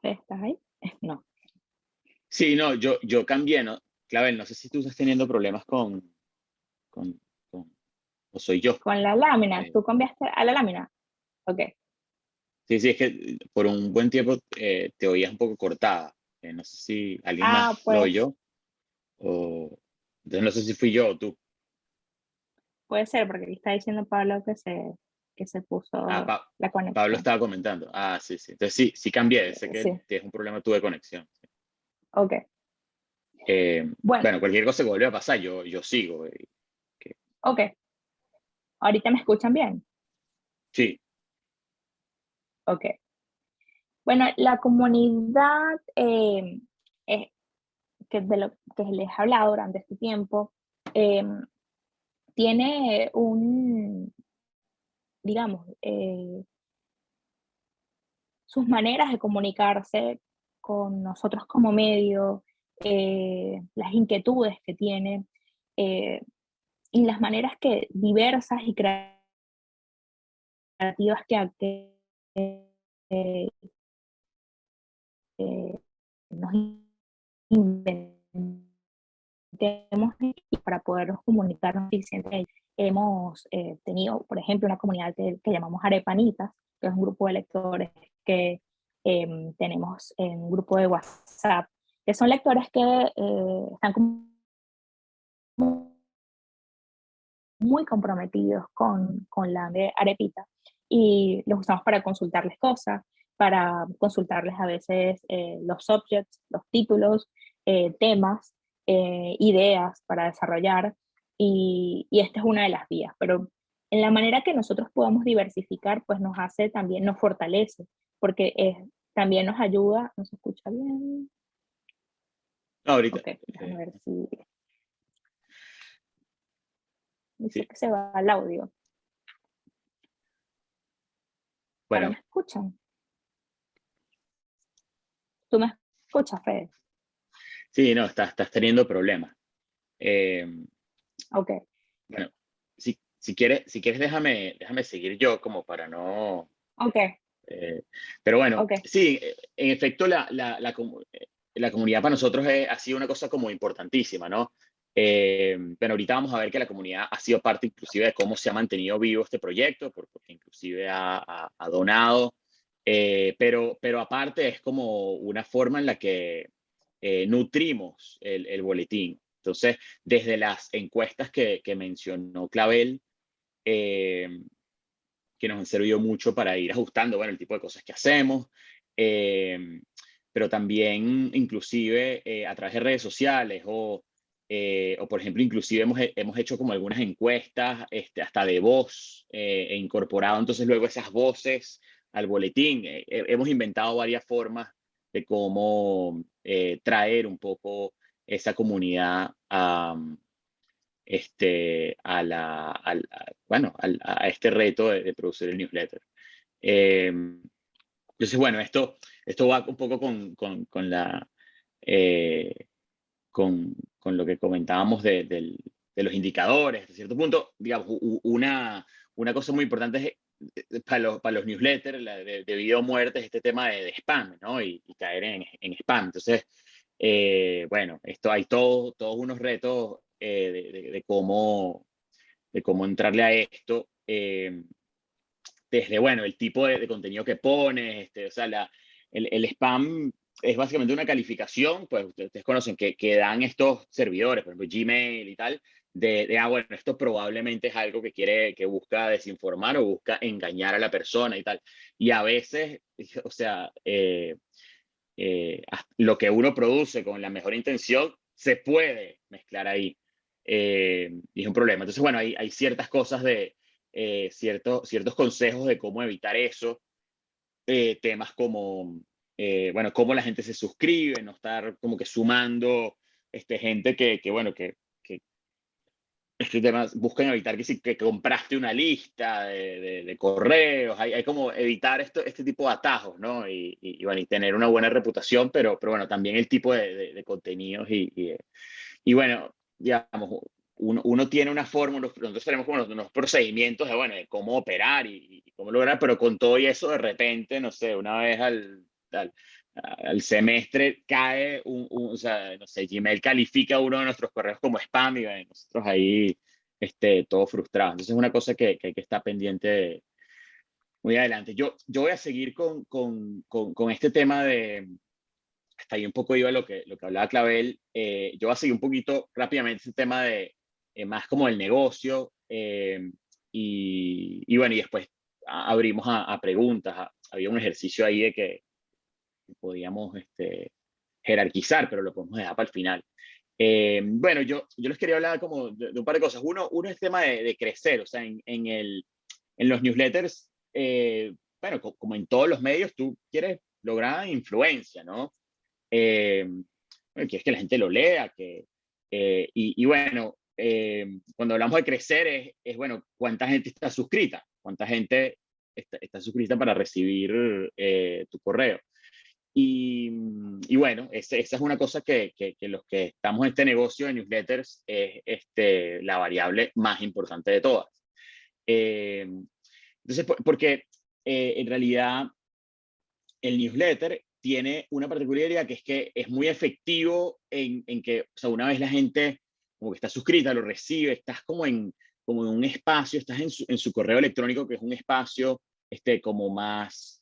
Fede, ¿estás ahí? No. Sí, no, yo cambié, ¿no? Clavel, no sé si tú estás teniendo problemas con o soy yo. Con la lámina, ¿tú cambiaste a la lámina? Ok. Sí, es que por un buen tiempo te oías un poco cortada. No sé si alguien más lo Pues oyó o... Entonces no sé si fui yo o tú. puede ser, porque aquí está diciendo Pablo que se puso la Pablo conexión. estaba comentando. Ah, sí. Entonces sí cambié. Sé que Sí, es un problema tú de conexión. ok. Bueno, Bueno, cualquier cosa que vuelva a pasar, yo sigo. ok. ¿Ahorita me escuchan bien? Sí, Ok. Bueno, la comunidad de lo que les he hablado durante este tiempo tiene digamos, sus maneras de comunicarse con nosotros como medio, las inquietudes que tiene y las maneras diversas y creativas eh, nos inventemos para podernos comunicarnos eficientemente. Hemos tenido, por ejemplo, una comunidad que llamamos Arepanitas, que es un grupo de lectores que tenemos en un grupo de WhatsApp, que son lectores que están muy comprometidos con la de Arepita y los usamos para consultarles cosas, para consultarles a veces los subjects, los títulos, temas, ideas para desarrollar y esta es una de las vías, pero en la manera que nosotros podamos diversificar, pues nos hace también, nos fortalece, porque también nos ayuda, ¿no se escucha bien? no, ahorita. Ok, déjame ver si... Dice Sí. que se va el audio. Bueno, ¿Me escuchan? ¿Tú me escuchas, Fede? sí, no, estás teniendo problemas. Ok. Bueno, si quieres déjame seguir yo como para no... Ok, pero bueno, ok. sí, en efecto, la comunidad para nosotros ha sido una cosa como importantísima, ¿no? Pero ahorita vamos a ver que la comunidad ha sido parte inclusive de cómo se ha mantenido vivo este proyecto, porque inclusive ha donado, pero aparte es como una forma en la que nutrimos el boletín. Entonces, desde las encuestas que mencionó Clavel, que nos han servido mucho para ir ajustando, bueno, el tipo de cosas que hacemos, pero también inclusive a través de redes sociales o por ejemplo, inclusive hemos hecho como algunas encuestas hasta de voz e incorporado entonces luego esas voces al boletín. Hemos inventado varias formas de cómo traer un poco esa comunidad bueno, a este reto de producir el newsletter. Entonces, bueno, esto va un poco con lo que comentábamos de los indicadores. Hasta cierto punto, digamos, una cosa muy importante es, para los newsletters de video muerte, es este tema de spam, ¿no? Y caer en spam. Entonces, bueno, hay todos unos retos de cómo entrarle a esto, desde, bueno, el tipo de contenido que pones, o sea, el spam es básicamente una calificación, pues ustedes conocen que dan estos servidores, por ejemplo, Gmail y tal, bueno, esto probablemente es algo que busca desinformar o busca engañar a la persona y tal. Y a veces, o sea, lo que uno produce con la mejor intención se puede mezclar ahí. Y es un problema. Entonces, bueno, hay ciertas cosas ciertos consejos de cómo evitar eso. Temas como, bueno, cómo la gente se suscribe, no estar como que sumando gente bueno, que temas buscan evitar que compraste una lista de correos, hay como evitar este tipo de atajos, ¿no? Bueno, y tener una buena reputación, pero bueno, también el tipo de contenidos y bueno, digamos, uno tiene una forma, nosotros tenemos como unos procedimientos de, bueno, de cómo operar y cómo lograr, pero con todo y eso, de repente, no sé, una vez al semestre cae o sea, no sé, Gmail califica uno de nuestros correos como spam y bueno, nosotros ahí todos frustrados. Entonces es una cosa que hay que estar pendiente muy adelante. Yo voy a seguir con este tema hasta ahí un poco iba lo que hablaba Clavel. Yo voy a seguir un poquito rápidamente ese tema de más como el negocio y bueno, y después abrimos a preguntas. Había un ejercicio ahí de que podíamos jerarquizar, pero lo podemos dejar para el final. Bueno, yo les quería hablar como de un par de cosas. Uno es el tema de crecer, o sea, en los newsletters, bueno, como en todos los medios, tú quieres lograr influencia, ¿no? Quieres que la gente lo lea, y bueno, cuando hablamos de crecer bueno, ¿cuánta gente está suscrita? ¿Cuánta gente está suscrita para recibir tu correo? Y bueno, esa es una cosa que los que estamos en este negocio de newsletters es la variable más importante de todas. Entonces, porque en realidad el newsletter tiene una particularidad que es que es muy efectivo en que, o sea, una vez la gente como que está suscrita, lo recibe, estás como en un espacio, estás en su correo electrónico, que es un espacio como más,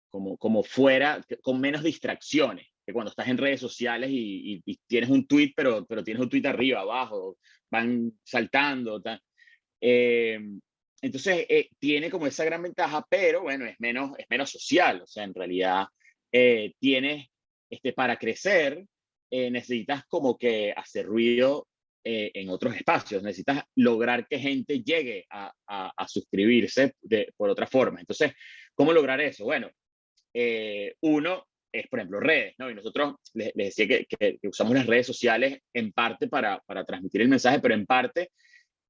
como fuera, con menos distracciones, que cuando estás en redes sociales y tienes un tweet, pero tienes un tweet arriba, abajo, van saltando, tal. Entonces, tiene como esa gran ventaja, pero bueno, es menos social. O sea, en realidad, tienes, para crecer, necesitas como que hacer ruido en otros espacios. Necesitas lograr que gente llegue a suscribirse por otra forma. Entonces, ¿cómo lograr eso? Bueno, uno es, por ejemplo, redes, ¿no? Y nosotros les decía que usamos las redes sociales en parte para transmitir el mensaje, pero en parte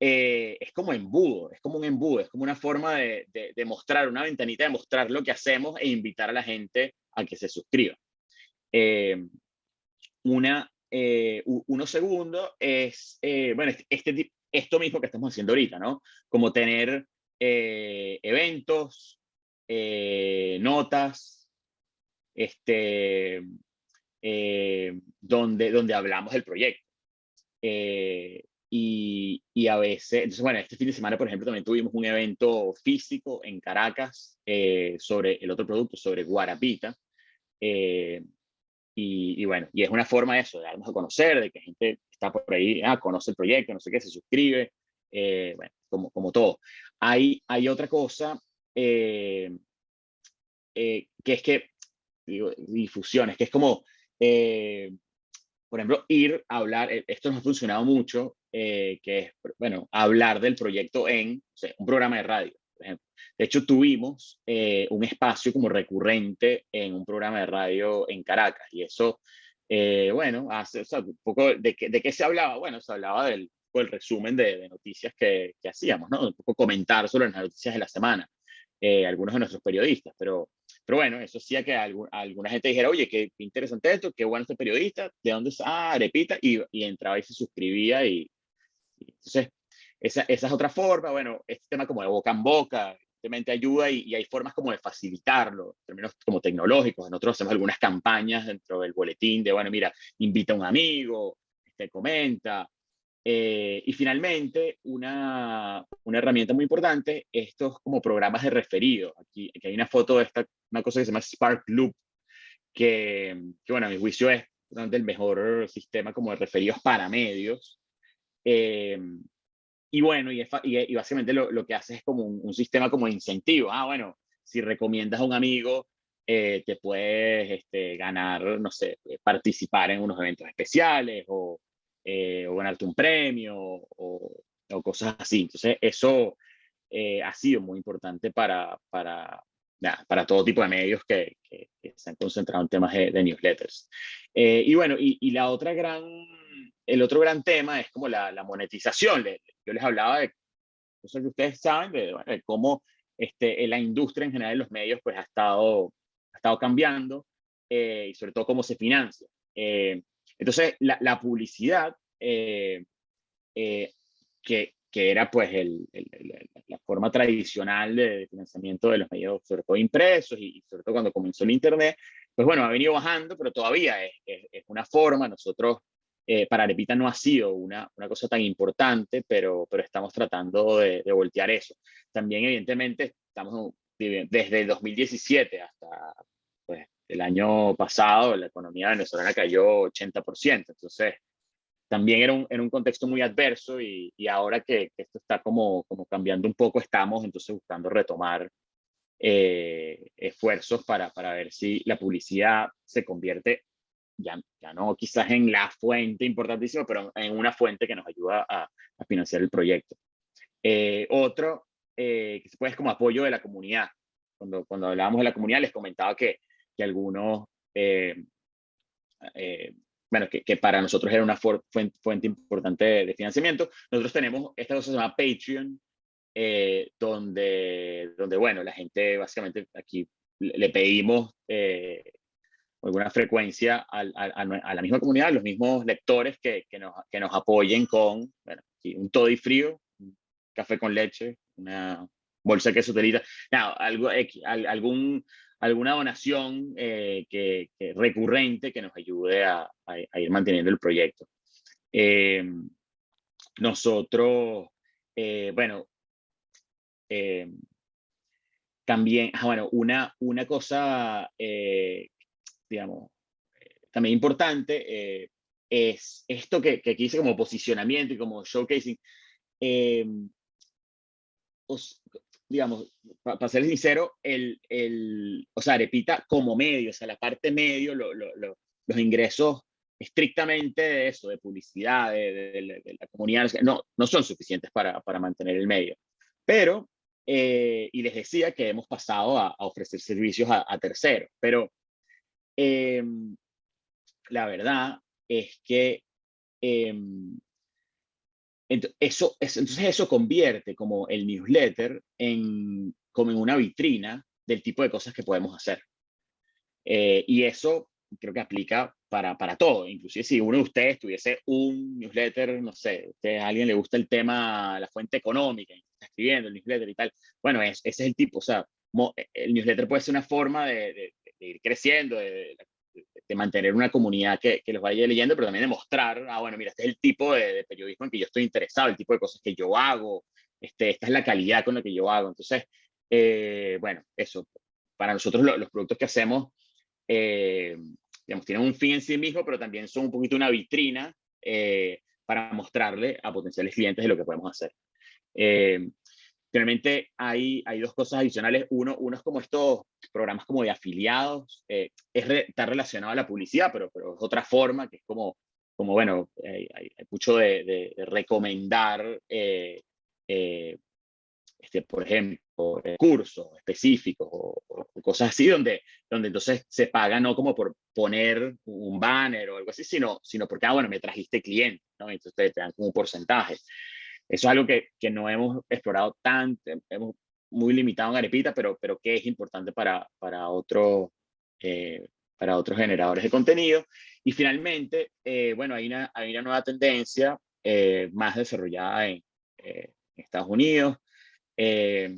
es como embudo, es como un embudo, es como una forma de mostrar, una ventanita de mostrar lo que hacemos e invitar a la gente a que se suscriba. Uno segundo es, bueno, esto mismo que estamos haciendo ahorita, ¿no? Como tener eventos, notas, donde hablamos del proyecto. Y a veces, entonces, bueno, este fin de semana, por ejemplo, también tuvimos un evento físico en Caracas sobre el otro producto, sobre Guarapita. Y bueno, y es una forma de eso, de darnos a conocer, de que gente está por ahí, conoce el proyecto, no sé qué, se suscribe, bueno, como todo. Hay otra cosa que es que, digo, difusiones, que es como, por ejemplo, ir a hablar, esto nos ha funcionado mucho, que es, bueno, hablar del proyecto en, o sea, un programa de radio, por ejemplo. De hecho, tuvimos un espacio como recurrente en un programa de radio en Caracas, y eso, bueno, hace, o sea, un poco de qué se hablaba. Bueno, se hablaba del resumen de noticias que hacíamos, ¿no? Un poco comentar sobre las noticias de la semana, algunos de nuestros periodistas, pero bueno, eso hacía que alguna gente dijera, oye, qué interesante esto, qué bueno este periodista, ¿de dónde es? Arepita, y entraba y se suscribía, y entonces, esa es otra forma. Bueno, este tema como de boca en boca, realmente ayuda, y hay formas como de facilitarlo, en términos como tecnológicos. Nosotros hacemos algunas campañas dentro del boletín de, bueno, mira, invita a un amigo, comenta. Y finalmente, una herramienta muy importante, estos como programas de referido. Aquí hay una foto de una cosa que se llama Spark Loop, que bueno, a mi juicio es realmente el mejor sistema como de referidos para medios. Eh, y bueno, y básicamente lo que hace es como un sistema como de incentivo. Bueno, si recomiendas a un amigo, te puedes ganar, no sé, participar en unos eventos especiales, o ganarte un premio, o cosas así. Entonces, eso ha sido muy importante para todo tipo de medios que se han concentrado en temas de newsletters. Y bueno, el otro gran tema es como la monetización. Yo les hablaba de cosas que ustedes saben, bueno, de cómo la industria en general de los medios pues ha estado cambiando, y sobre todo cómo se financia. Entonces, la publicidad, que era pues la forma tradicional de financiamiento de los medios, sobre todo impresos, y sobre todo cuando comenzó el Internet, pues bueno, ha venido bajando, pero todavía es una forma. Nosotros, para Arepita no ha sido una cosa tan importante, pero estamos tratando de voltear eso. También, evidentemente, estamos desde el 2017 hasta pues, el año pasado, la economía venezolana cayó 80%. Entonces, también era un contexto muy adverso, y ahora que esto está como cambiando un poco, estamos entonces buscando retomar esfuerzos para ver si la publicidad se convierte, ya no quizás en la fuente importantísima, pero en una fuente que nos ayuda a financiar el proyecto. Otro que se puede es como apoyo de la comunidad. Cuando hablábamos de la comunidad, les comentaba que algunos... bueno, que para nosotros era una fuente importante de financiamiento. Nosotros tenemos esta cosa que se llama Patreon, donde, bueno, la gente básicamente aquí le pedimos con alguna frecuencia a la misma comunidad, a los mismos lectores, que nos apoyen con, bueno, un toddy frío, un café con leche, una bolsa de queso telita, alguna donación recurrente que nos ayude a ir manteniendo el proyecto. Nosotros, bueno, también, bueno, una cosa, digamos, también importante, es esto que aquí dice como posicionamiento y como showcasing. Digamos, para ser sincero, o sea, Arepita como medio, o sea, la parte medio, los ingresos estrictamente de eso, de publicidad, de la comunidad, no son suficientes para mantener el medio. Pero, y les decía que hemos pasado a ofrecer servicios a terceros, pero la verdad es que entonces eso convierte como el newsletter como en una vitrina del tipo de cosas que podemos hacer. Y eso creo que aplica para todo. Inclusive si uno de ustedes tuviese un newsletter, no sé, a alguien le gusta el tema, la fuente económica, y está escribiendo el newsletter y tal, bueno, ese es el tipo. O sea, el newsletter puede ser una forma de ir creciendo, de de mantener una comunidad que los vaya leyendo, pero también de mostrar, bueno, mira, este es el tipo de periodismo en que yo estoy interesado, el tipo de cosas que yo hago, esta es la calidad con la que yo hago. Entonces, bueno, eso, para nosotros los productos que hacemos, digamos, tienen un fin en sí mismo, pero también son un poquito una vitrina para mostrarle a potenciales clientes de lo que podemos hacer. Finalmente, hay dos cosas adicionales. Uno es como estos programas como de afiliados. Está relacionado a la publicidad, pero es otra forma, que es como bueno, hay mucho de recomendar, por ejemplo, cursos específicos o cosas así, donde entonces se paga no como por poner un banner o algo así, sino porque, bueno, me trajiste cliente, ¿no? Entonces te dan como un porcentaje. Eso es algo que no hemos explorado tanto, hemos muy limitado en Arepita, pero que es importante para otros generadores de contenido. Y finalmente, bueno, hay una nueva tendencia más desarrollada en Estados Unidos, que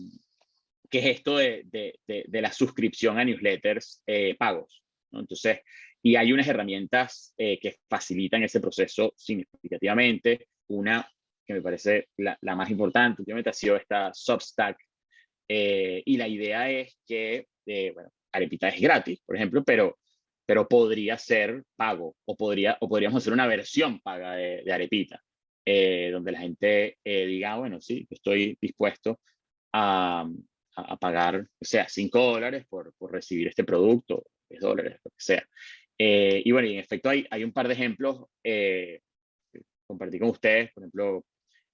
es esto de la suscripción a newsletters pagos, ¿no? Entonces, y hay unas herramientas que facilitan ese proceso significativamente. Una que me parece la más importante últimamente ha sido esta Substack, y la idea es que, bueno, Arepita es gratis, por ejemplo, pero podría ser pago, o podríamos hacer una versión paga de Arepita, donde la gente diga, bueno, sí, estoy dispuesto a pagar, o sea, $5 por recibir este producto, $10, lo que sea. Y bueno, y en efecto hay un par de ejemplos, compartí con ustedes, por ejemplo,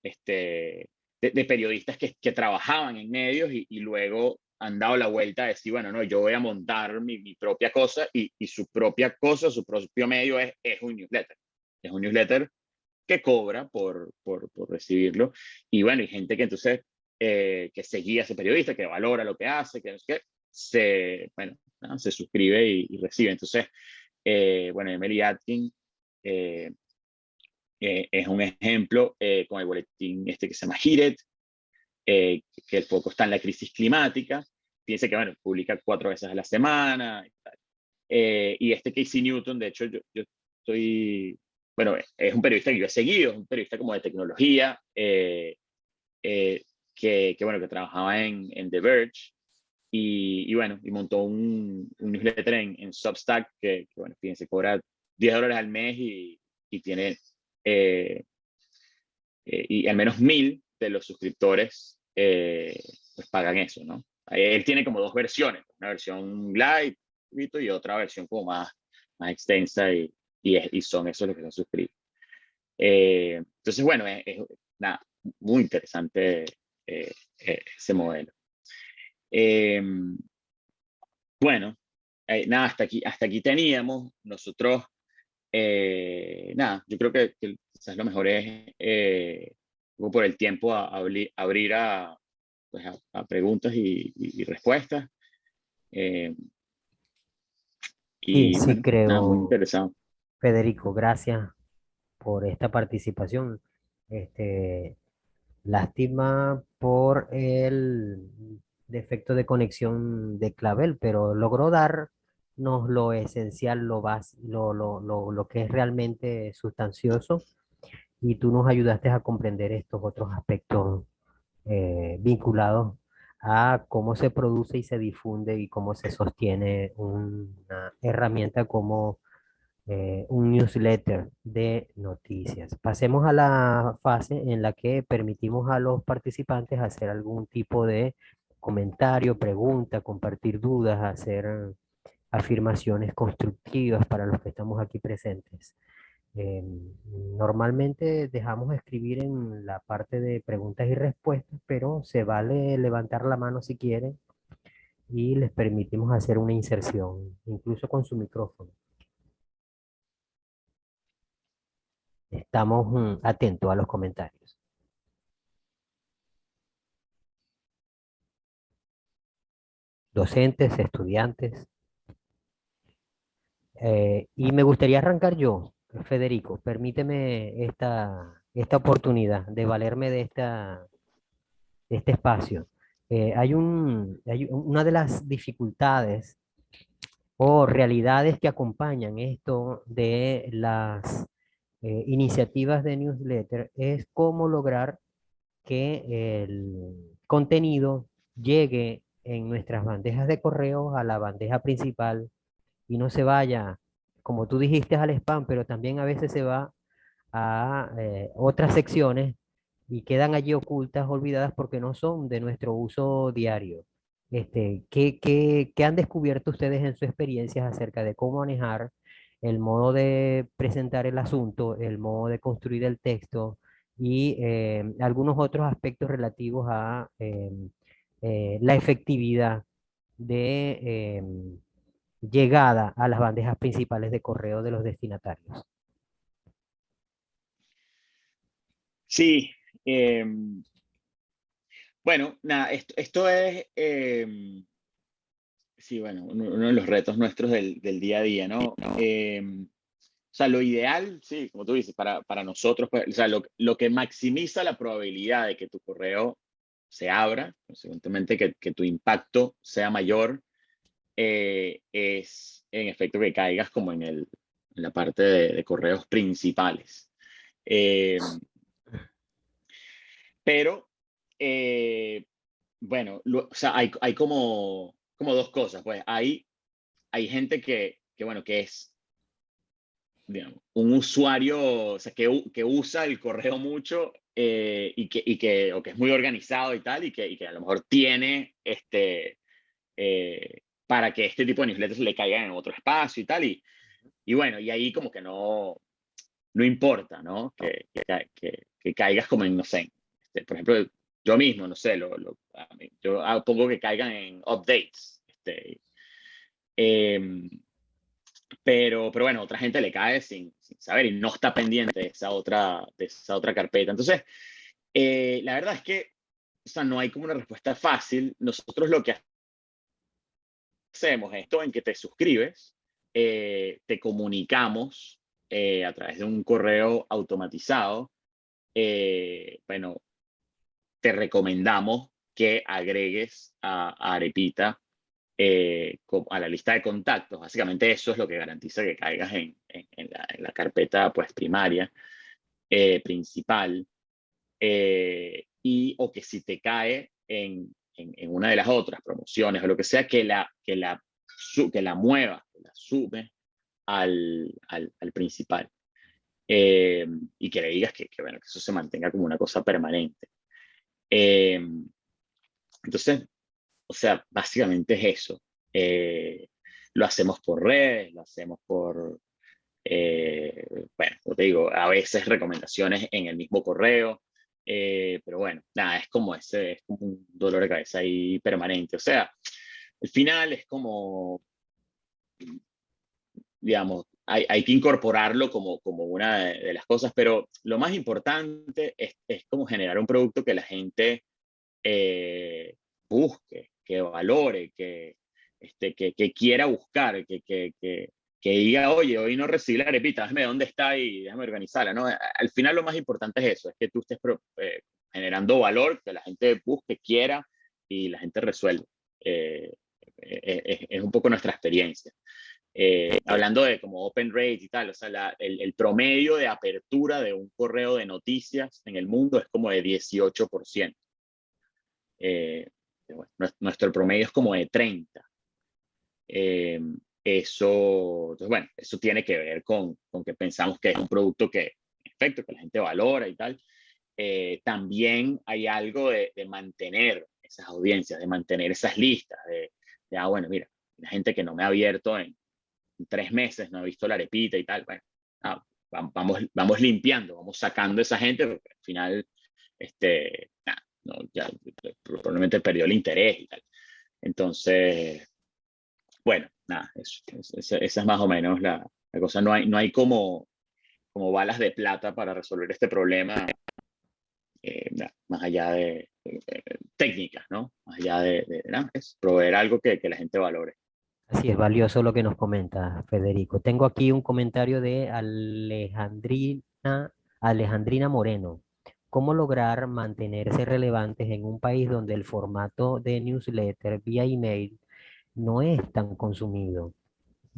de periodistas que trabajaban en medios y luego han dado la vuelta a decir, bueno, no, yo voy a montar mi propia cosa, y su propia cosa, su propio medio es un newsletter. Es un newsletter que cobra por recibirlo. Y bueno, hay gente que entonces, que seguía a ese periodista, que valora lo que hace, que bueno, ¿no? Se suscribe y recibe. Entonces, bueno, Emily Atkin es un ejemplo, con el boletín que se llama Hit It, que el foco está en la crisis climática. Fíjense que, bueno, publica 4 veces a la semana. Y tal. Y Casey Newton, de hecho, yo estoy, bueno, es un periodista que yo he seguido, es un periodista como de tecnología, bueno, que trabajaba en The Verge, y bueno, y montó un newsletter en Substack que, bueno, fíjense, cobra $10 al mes y tiene, y al menos 1,000 de los suscriptores pues pagan eso, ¿no? Él tiene como 2 versiones, una versión light y otra versión como más extensa, y son esos los que se suscriben. Entonces, bueno, nada, muy interesante ese modelo. Bueno, nada, hasta aquí teníamos nosotros. Nada, yo creo que quizás lo mejor es, por el tiempo, abrir pues a preguntas y respuestas. Sí, Y sí bueno, nada, muy creo, interesante. Federico, gracias por esta participación. Este, Lástima por el defecto de conexión de Clavel, pero logró darnos lo esencial, lo que es realmente sustancioso, y tú nos ayudaste a comprender estos otros aspectos vinculados a cómo se produce y se difunde y cómo se sostiene una herramienta como un newsletter de noticias. Pasemos a la fase en la que permitimos a los participantes hacer algún tipo de comentario, pregunta, compartir dudas, hacer afirmaciones constructivas para los que estamos aquí presentes. Eh, Normalmente dejamos escribir en la parte de preguntas y respuestas, pero se vale levantar la mano si quieren, y les permitimos hacer una inserción, incluso con su micrófono. Estamos atentos a los comentarios. Docentes, estudiantes. Y me gustaría arrancar yo, Federico. Permíteme esta oportunidad de valerme de este espacio. Hay una de las dificultades o realidades que acompañan esto de las iniciativas de newsletter es cómo lograr que el contenido llegue en nuestras bandejas de correo a la bandeja principal y no se vaya, como tú dijiste, al spam, pero también a veces se va a otras secciones y quedan allí ocultas, olvidadas porque no son de nuestro uso diario. ¿Qué han descubierto ustedes en su experiencia acerca de cómo manejar el modo de presentar el asunto, el modo de construir el texto y algunos otros aspectos relativos a la efectividad de llegada a las bandejas principales de correo de los destinatarios? Sí, bueno, nada, esto es, sí, bueno, uno de los retos nuestros del día a día, ¿no? O sea, lo ideal, sí, como tú dices, para nosotros, pues, o sea, lo que maximiza la probabilidad de que tu correo se abra, consecuentemente que tu impacto sea mayor, es en efecto que caigas como en la parte de correos principales. Eh, pero, bueno, o sea, hay como dos cosas, pues hay gente bueno, que es, digamos, un usuario, o sea, que usa el correo mucho o que es muy organizado y tal, y que a lo mejor tiene para que este tipo de newsletters le caigan en otro espacio y tal, y bueno, y ahí como que no importa, ¿no? Que caigas como en, no sé, por ejemplo, yo mismo, no sé, yo pongo que caigan en updates, em, pero bueno, otra gente le cae sin saber y no está pendiente de esa otra carpeta. Entonces, la verdad es que, o sea, no hay como una respuesta fácil. Nosotros lo que hacemos es esto en que te suscribes, te comunicamos a través de un correo automatizado. Bueno, te recomendamos que agregues a Arepita a la lista de contactos. Básicamente eso es lo que garantiza que caigas en la carpeta pues, primaria, principal, o que si te cae en una de las otras promociones o lo que sea, que la mueva, que la sube al principal. Y que le digas bueno, que eso se mantenga como una cosa permanente. Eh, entonces, o sea, básicamente es eso. Lo hacemos por redes, lo hacemos bueno, como te digo, a veces recomendaciones en el mismo correo, pero bueno, nada, es como un dolor de cabeza ahí permanente. O sea, al final es como, digamos, hay que incorporarlo como una de las cosas, pero lo más importante es como generar un producto que la gente busque, que valore, que quiera buscar, que diga, oye, hoy no recibí la arepita, déjame dónde está y déjame organizarla, ¿no? Al final lo más importante es eso, es que tú estés generando valor, que la gente busque, quiera y la gente resuelva. Es un poco nuestra experiencia. Hablando de como open rate y tal, o sea, el promedio de apertura de un correo de noticias en el mundo es como de 18%. Bueno, nuestro promedio es como de 30. Entonces, bueno, eso tiene que ver con que pensamos que es un producto que, en efecto, que la gente valora y tal. También hay algo de mantener esas audiencias, de mantener esas listas, bueno, mira, la gente que no me ha abierto en 3 meses, no ha visto la arepita y tal, bueno, vamos limpiando, vamos sacando a esa gente, porque al final, no, ya probablemente perdió el interés y tal. Entonces, bueno, nada, esa es más o menos la cosa. No hay como balas de plata para resolver este problema, más allá de técnicas, ¿no? Más allá de nada, es proveer algo que la gente valore. Así es valioso lo que nos comenta Federico. Tengo aquí un comentario de Alejandrina Moreno. ¿Cómo lograr mantenerse relevantes en un país donde el formato de newsletter vía email no es tan consumido?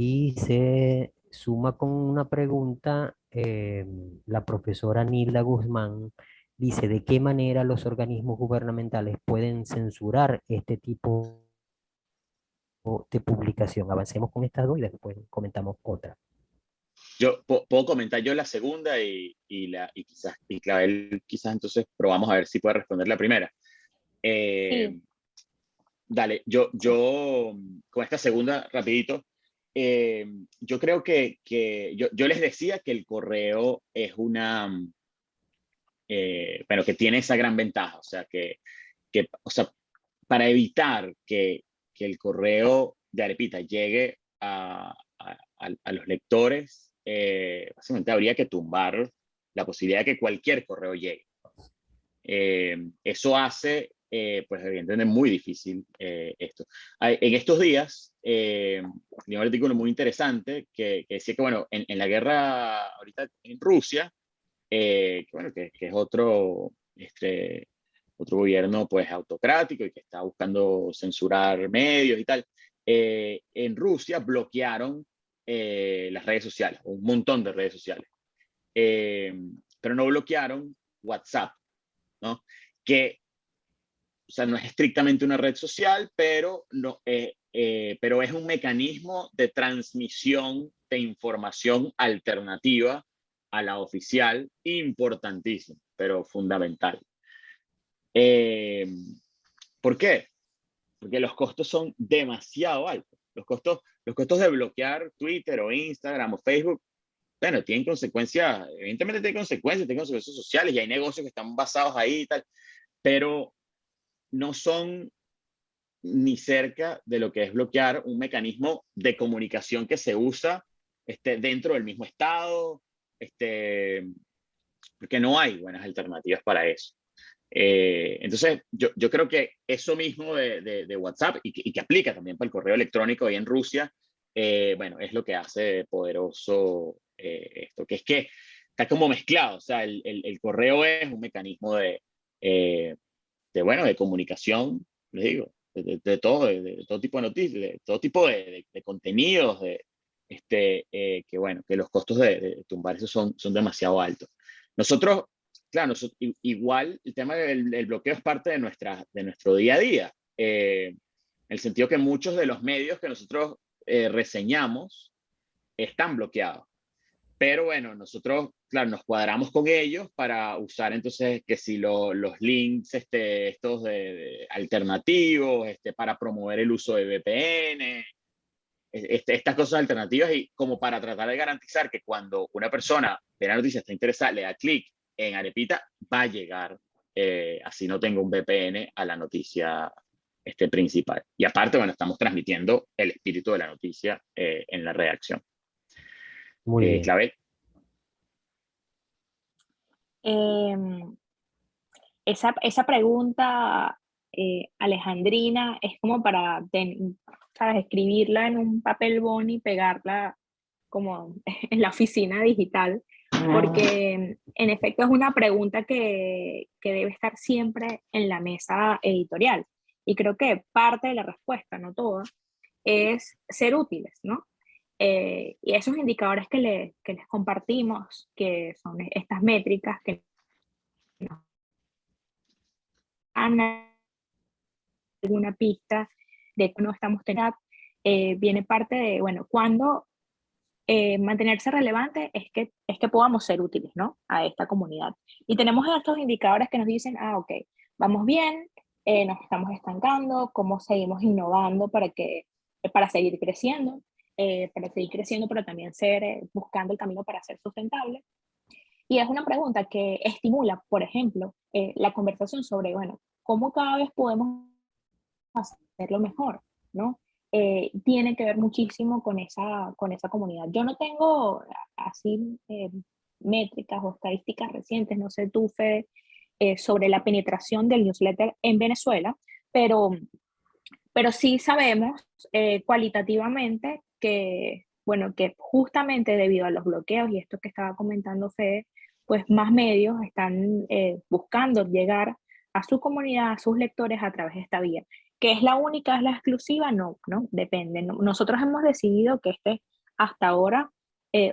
Y se suma con una pregunta, la profesora Nilda Guzmán dice, ¿de qué manera los organismos gubernamentales pueden censurar este tipo de publicación? Avancemos con estas dos y después comentamos otra. Yo puedo comentar yo la segunda y quizás, y Clavel, quizás entonces probamos a ver si puede responder la primera. Sí, Dale, yo con esta segunda, rapidito, yo creo que yo les decía que el correo es bueno, que tiene esa gran ventaja, o sea, o sea, para evitar que el correo de Arepita llegue a los lectores, básicamente habría que tumbar la posibilidad de que cualquier correo llegue. Eso hace, pues evidentemente, muy difícil esto. En estos días, leí un artículo muy interesante que decía que, bueno, en la guerra ahorita en Rusia, bueno, que es otro gobierno pues autocrático y que está buscando censurar medios y tal, en Rusia bloquearon las redes sociales, un montón de redes sociales, eh, pero no bloquearon WhatsApp, ¿no? Que, o sea, no es estrictamente una red social, pero, no, pero es un mecanismo de transmisión de información alternativa a la oficial, importantísimo, pero fundamental. Eh, ¿Por qué? Porque los costos son demasiado altos. Los costos de bloquear Twitter o Instagram o Facebook, bueno, tienen consecuencias, evidentemente tienen consecuencias sociales y hay negocios que están basados ahí y tal, pero no son ni cerca de lo que es bloquear un mecanismo de comunicación que se usa dentro del mismo estado, porque no hay buenas alternativas para eso. Entonces, yo creo que eso mismo de WhatsApp y que aplica también para el correo electrónico ahí en Rusia, bueno, es lo que hace poderoso esto, que es que está como mezclado, o sea, el correo es un mecanismo bueno, de comunicación, les digo, de todo tipo de noticias, de todo tipo de contenidos, que bueno, que los costos de tumbar eso son demasiado altos. Nosotros, claro, igual el tema del bloqueo es parte de nuestro día a día, en el sentido que muchos de los medios que nosotros reseñamos están bloqueados. Pero bueno, nosotros, claro, nos cuadramos con ellos para usar entonces que si los links estos alternativos, para promover el uso de VPN, estas cosas alternativas y como para tratar de garantizar que cuando una persona ve la noticia, está interesada, le da clic en Arepita, va a llegar, así no tengo un VPN, a la noticia principal. Y aparte, bueno, estamos transmitiendo el espíritu de la noticia en la redacción. Muy bien. Clavel. Esa pregunta, alejandrina, es como para, ¿sabes?, escribirla en un papel bond y pegarla como en la oficina digital, porque en efecto es una pregunta que debe estar siempre en la mesa editorial. Y creo que parte de la respuesta, no toda, es ser útiles, ¿no? Y esos indicadores que les compartimos, que son estas métricas que nos dan alguna pista de que no estamos teniendo, viene parte de, bueno, cuando mantenerse relevante es que podamos ser útiles, ¿no?, a esta comunidad. Y tenemos estos indicadores que nos dicen, ok, vamos bien, nos estamos estancando, cómo seguimos innovando para seguir creciendo, pero también buscando el camino para ser sustentable. Y es una pregunta que estimula, por ejemplo, la conversación sobre, bueno, cómo cada vez podemos hacerlo mejor, ¿no? Tiene que ver muchísimo con esa comunidad. Yo no tengo así métricas o estadísticas recientes, no sé tú, Fede, sobre la penetración del newsletter en Venezuela, pero sí sabemos cualitativamente que, bueno, que justamente debido a los bloqueos y esto que estaba comentando Fede, pues más medios están buscando llegar a su comunidad, a sus lectores a través de esta vía. ¿Que es la única, es la exclusiva? No, ¿no? Depende. Nosotros hemos decidido que hasta ahora,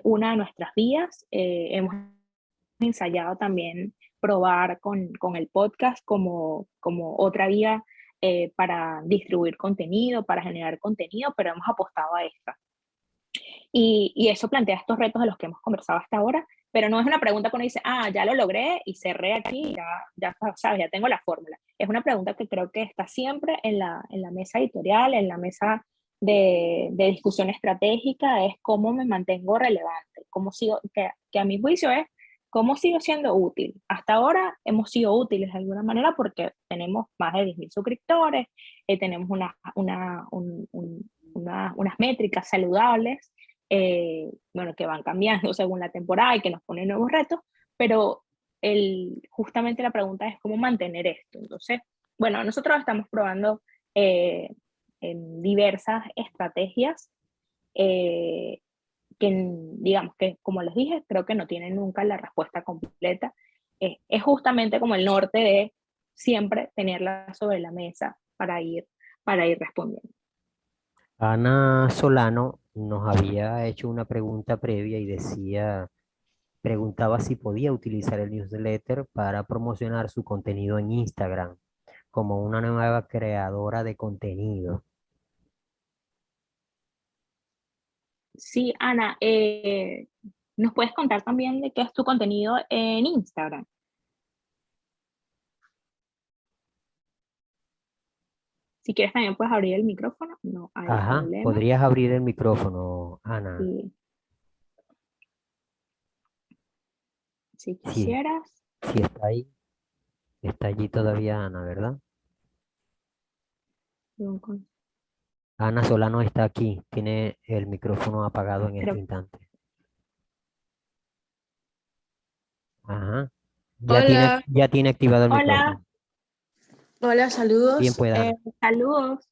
una de nuestras vías. Hemos ensayado también probar con el podcast como otra vía para distribuir contenido, para generar contenido, pero hemos apostado a esta. Y eso plantea estos retos de los que hemos conversado hasta ahora, pero no es una pregunta que uno dice, ya lo logré y cerré aquí, ya sabes, ya tengo la fórmula. Es una pregunta que creo que está siempre en la mesa editorial, en la mesa de discusión estratégica, es cómo me mantengo relevante, cómo sigo, que a mi juicio es cómo sigo siendo útil. Hasta ahora hemos sido útiles de alguna manera porque tenemos más de 10.000 suscriptores, tenemos unas métricas saludables, bueno, que van cambiando según la temporada y que nos ponen nuevos retos, pero justamente la pregunta es cómo mantener esto. Entonces, bueno, nosotros estamos probando en diversas estrategias que, digamos que, como les dije, creo que no tienen nunca la respuesta completa. Es justamente como el norte de siempre tenerla sobre la mesa para ir respondiendo. Ana Solano nos había hecho una pregunta previa y preguntaba si podía utilizar el newsletter para promocionar su contenido en Instagram como una nueva creadora de contenido. Sí, Ana, ¿nos puedes contar también de qué es tu contenido en Instagram? Si quieres también puedes abrir el micrófono, no hay Ajá, problema. podrías abrir el micrófono, Ana. Sí, si Sí, quisieras. sí está ahí. Está allí todavía Ana, ¿verdad? Ana Solano está aquí. Tiene el micrófono apagado en este Creo, instante. Ajá. Hola, Ya tiene activado el hola, micrófono. hola, Bien, saludos. pues, Ana. saludos,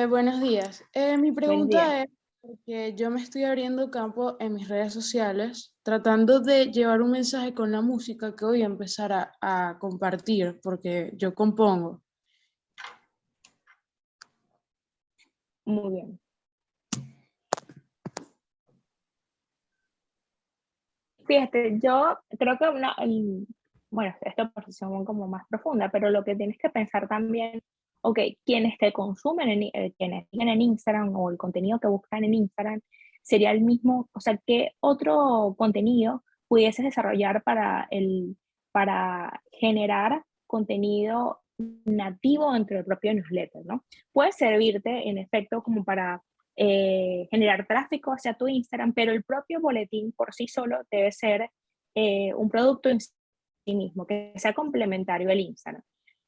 Buenos días. Mi buen día. pregunta es, porque yo me estoy abriendo campo en mis redes sociales, tratando de llevar un mensaje con la música que voy a empezar a compartir, porque yo compongo. Muy bien. Fíjate, yo creo que bueno, esta posición como más profunda, pero lo que tienes que pensar también, ok, quienes te consumen, quienes siguen en Instagram o el contenido que buscan en Instagram, sería el mismo, o sea, ¿qué otro contenido pudieses desarrollar para generar contenido nativo dentro del propio newsletter, ¿no? Puede servirte, en efecto, como para generar tráfico hacia tu Instagram, pero el propio boletín por sí solo debe ser un producto en sí mismo, que sea complementario al Instagram.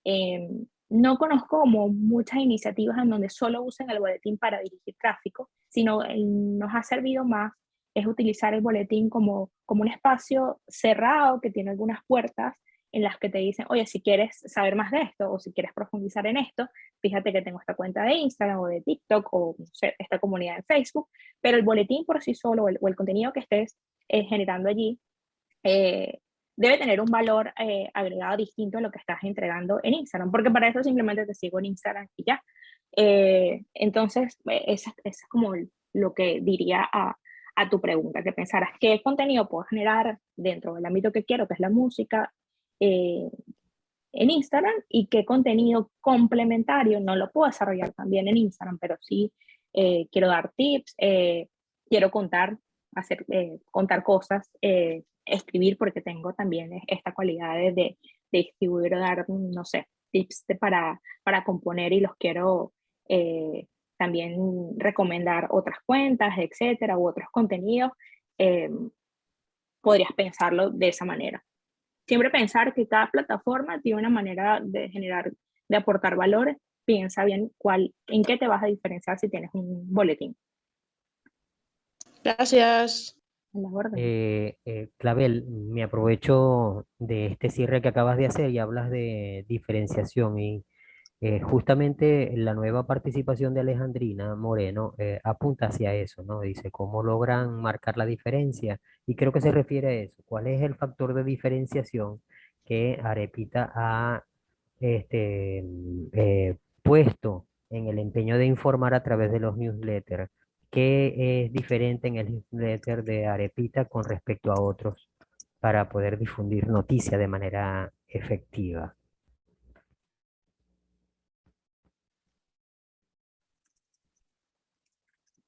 Eh, no conozco como muchas iniciativas en donde solo usen el boletín para dirigir tráfico, sino nos ha servido más es utilizar el boletín como un espacio cerrado que tiene algunas puertas en las que te dicen, oye, si quieres saber más de esto o si quieres profundizar en esto, fíjate que tengo esta cuenta de Instagram o de TikTok o no sé, esta comunidad en Facebook, pero el boletín por sí solo o el contenido que estés generando allí eh, debe tener un valor agregado distinto a lo que estás entregando en Instagram, porque para eso simplemente te sigo en Instagram y ya. Entonces, eso es como lo que diría a tu pregunta, que pensaras qué contenido puedo generar dentro del ámbito que quiero, que es la música, eh, en Instagram y qué contenido complementario no lo puedo desarrollar también en Instagram, pero sí quiero dar tips, quiero contar cosas, escribir porque tengo también esta cualidad de escribir o dar, no sé, tips para componer y los quiero también recomendar otras cuentas, etcétera, u otros contenidos. eh, Podrías pensarlo de esa manera. Siempre pensar que cada plataforma tiene una manera de generar, de aportar valores. Piensa bien en qué te vas a diferenciar si tienes un boletín. Gracias. En las órdenes. Clavel, me aprovecho de este cierre que acabas de hacer y hablas de diferenciación y justamente la nueva participación de Alejandrina Moreno apunta hacia eso, ¿no? Dice, ¿cómo logran marcar la diferencia? Y creo que se refiere a eso. ¿Cuál es el factor de diferenciación que Arepita ha este, puesto en el empeño de informar a través de los newsletters. ¿Qué es diferente en el newsletter de Arepita con respecto a otros para poder difundir noticias de manera efectiva?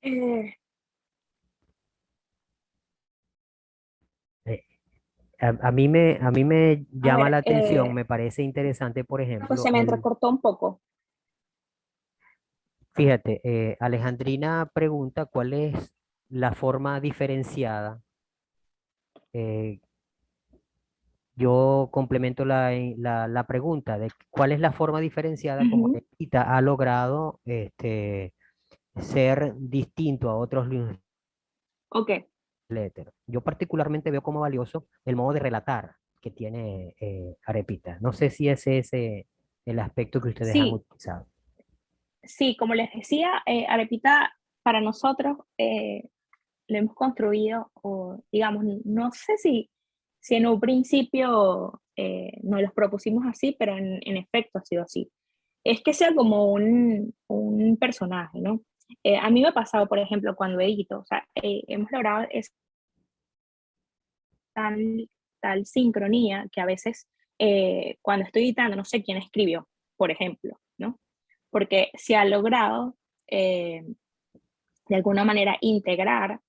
Eh, Eh, a mí me a llama ver, la atención, me parece interesante, por pues ejemplo, se me entrecortó un poco. fíjate, Alejandrina pregunta cuál es la forma diferenciada. eh, yo complemento la pregunta de cuál es la forma diferenciada como Ujú. Arepita ha logrado ser distinto a otros Ok, newsletters. Yo particularmente veo como valioso el modo de relatar que tiene Arepita. No sé si ese es el aspecto que ustedes han sí, utilizado. sí, como les decía, Arepita para nosotros lo hemos construido, o digamos, no sé si en un principio nos los propusimos así, pero en efecto ha sido así. Es que sea como un personaje, ¿no? A mí me ha pasado, por ejemplo, cuando edito, o sea, hemos logrado esa tal sincronía que a veces cuando estoy editando no sé quién escribió, por ejemplo, ¿no? Porque se ha logrado eh, de alguna manera integrar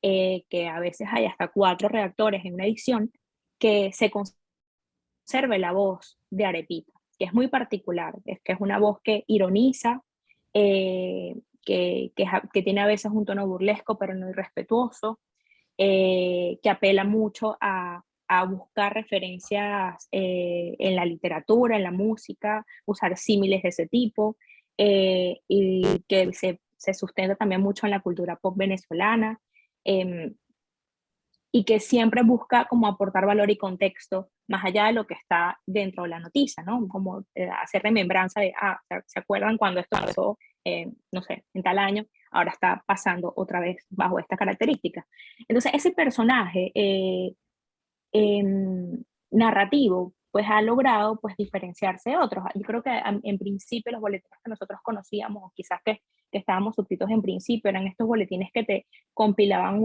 que a veces hay hasta 4 redactores en una edición, que se conserve la voz de Arepita, que es muy particular, es que es una voz que ironiza, eh, que tiene a veces un tono burlesco pero no irrespetuoso, que apela mucho a buscar referencias en la literatura, en la música, usar símiles de ese tipo, y que se sustenta también mucho en la cultura pop venezolana, eh, y que siempre busca como aportar valor y contexto más allá de lo que está dentro de la noticia, ¿no? Como hacer remembranza de, ¿se acuerdan cuando esto pasó, no sé, en tal año? Ahora está pasando otra vez bajo esta característica. Entonces, ese personaje narrativo, pues ha logrado pues diferenciarse de otros. Yo creo que en principio los boletines que nosotros conocíamos, o quizás que estábamos suscritos en principio, eran estos boletines que te compilaban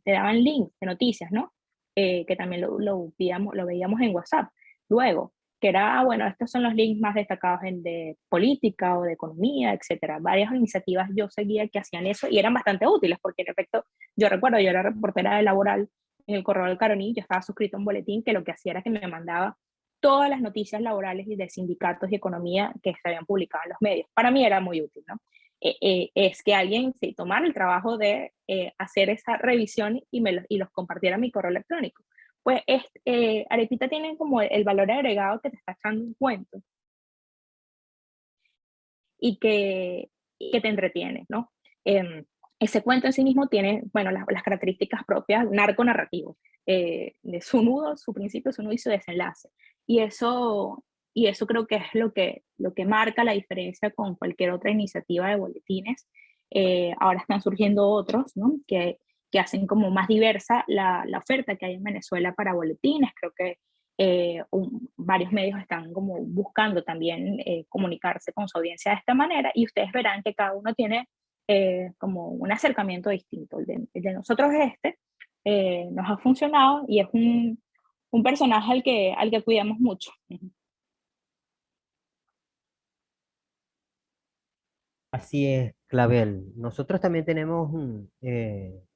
te daban links de noticias, ¿no? Que también lo veíamos en WhatsApp. Luego, que era, bueno, estos son los links más destacados de política o de economía, etcétera. Varias iniciativas yo seguía que hacían eso y eran bastante útiles, porque en efecto, yo recuerdo, yo era reportera de Laboral en el Correo del Caroní, yo estaba suscrito a un boletín que lo que hacía era que me mandaba todas las noticias laborales y de sindicatos y economía que se habían publicado en los medios. Para mí era muy útil, ¿no? Es que alguien se tomara el trabajo de hacer esa revisión y los compartiera en mi correo electrónico. Pues Arepita tiene como el valor agregado que te está echando un cuento y que te entretiene, ¿no? Ese cuento en sí mismo tiene, bueno, las características propias narco-narrativo, de su nudo, su principio, su nudo y su desenlace. Y eso, y eso creo que es lo que marca la diferencia con cualquier otra iniciativa de boletines. Ahora están surgiendo otros, ¿no? Que hacen como más diversa la oferta que hay en Venezuela para boletines. Creo que varios medios están como buscando también comunicarse con su audiencia de esta manera y ustedes verán que cada uno tiene como un acercamiento distinto. El de nosotros nos ha funcionado y es un personaje al que cuidamos mucho. Así es, Clavel. Nosotros también tenemos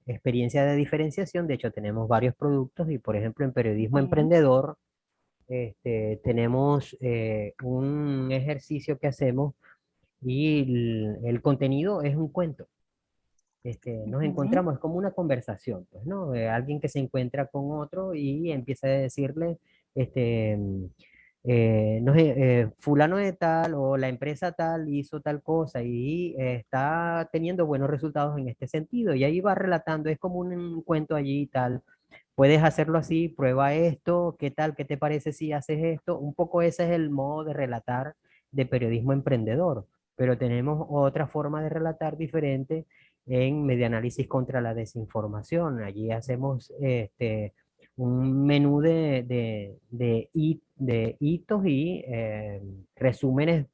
experiencia de diferenciación. De hecho, tenemos varios productos y, por ejemplo, en periodismo Bueno, emprendedor, tenemos un ejercicio que hacemos y el contenido es un cuento. Nos ujú, encontramos, es como una conversación, pues, ¿no? Alguien que se encuentra con otro y empieza a decirle, este, no sé, fulano de tal o la empresa tal hizo tal cosa y está teniendo buenos resultados en este sentido. Y ahí va relatando, es como un cuento allí y tal. Puedes hacerlo así, prueba esto, ¿qué tal? ¿Qué te parece si haces esto? Un poco ese es el modo de relatar de periodismo emprendedor, pero tenemos otra forma de relatar diferente en Medianálisis contra la desinformación. Allí hacemos un menú de hitos y resúmenes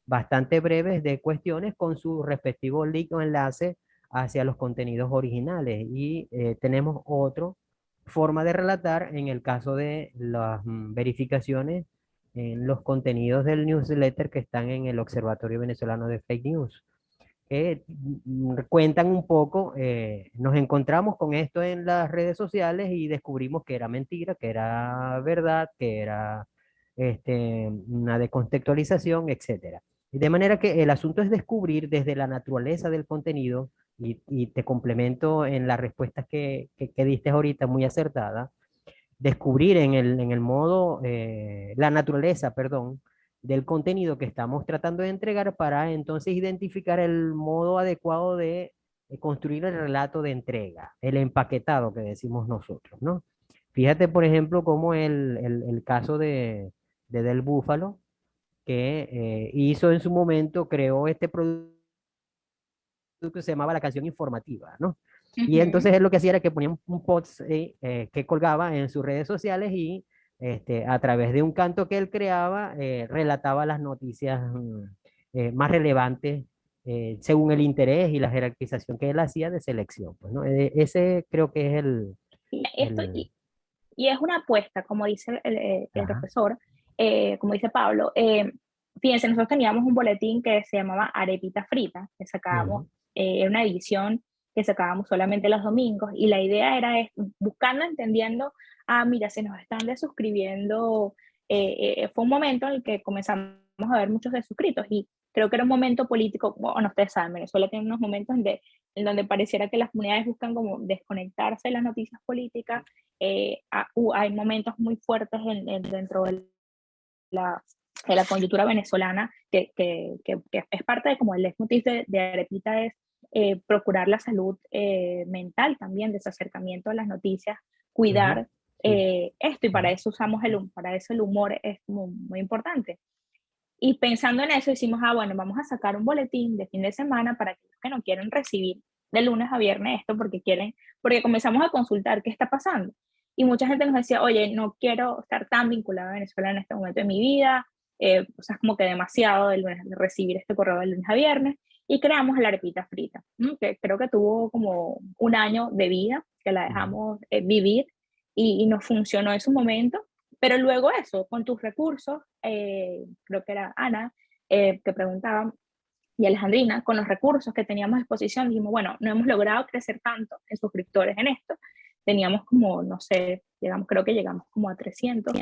bastante breves de cuestiones con su respectivo link o enlace hacia los contenidos originales. Y tenemos otra forma de relatar en el caso de las verificaciones en los contenidos del newsletter que están en el Observatorio Venezolano de Fake News, que cuentan un poco, nos encontramos con esto en las redes sociales y descubrimos que era mentira, que era verdad, que era una descontextualización, etcétera. De manera que el asunto es descubrir desde la naturaleza del contenido, y te complemento en las respuestas que diste ahorita, muy acertada, descubrir en el modo, la naturaleza, perdón, del contenido que estamos tratando de entregar para entonces identificar el modo adecuado de construir el relato de entrega, el empaquetado que decimos nosotros, ¿no? Fíjate, por ejemplo, como el caso de Del Búfalo, que hizo en su momento, creó este producto que se llamaba La Canción Informativa, ¿no? Y Ujú. entonces él lo que hacía era que ponía un post que colgaba en sus redes sociales y a través de un canto que él creaba, relataba las noticias más relevantes según el interés y la jerarquización que él hacía de selección. Pues, ¿no? Ese creo que es Y esto, el y es una apuesta, como dice el ajá, profesor, como dice Pablo. Fíjense, nosotros teníamos un boletín que se llamaba Arepita Frita, que sacábamos, ujú, era una edición que sacábamos solamente los domingos, y la idea era buscando, entendiendo, mira, se nos están desuscribiendo. Fue un momento en el que comenzamos a ver muchos desuscritos, y creo que era un momento político. Bueno, ustedes saben, Venezuela tiene unos momentos en donde pareciera que las comunidades buscan como desconectarse de las noticias políticas. Hay momentos muy fuertes dentro la, de la coyuntura venezolana que es parte de como el leitmotiv de Arepita, es procurar la salud mental también, de ese acercamiento a las noticias, ujú, cuidar sí, esto, y para sí, eso usamos para eso el humor es muy, muy importante. Y pensando en eso, decimos, bueno, vamos a sacar un boletín de fin de semana para aquellos que no quieren recibir de lunes a viernes esto porque quieren, porque comenzamos a consultar qué está pasando. Y mucha gente nos decía, oye, no quiero estar tan vinculada a Venezuela en este momento de mi vida, o sea, es como que demasiado de recibir este correo de lunes a viernes. Y creamos la arepita frita, que creo que tuvo como un año de vida, que la ujú, dejamos vivir, y nos funcionó en su momento. Pero luego eso, con tus recursos, creo que era Ana que preguntaba, y Alejandrina, con los recursos que teníamos a disposición, dijimos, bueno, no hemos logrado crecer tanto en suscriptores en esto. Teníamos como, no sé, creo que llegamos como a 300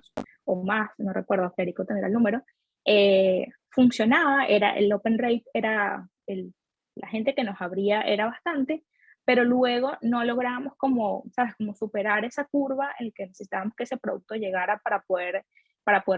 o más, no recuerdo, Federico tendrá el número. Funcionaba, el open rate, la gente que nos abría era bastante, pero luego no lográbamos como, ¿sabes? Como superar esa curva en la que necesitábamos que ese producto llegara para poder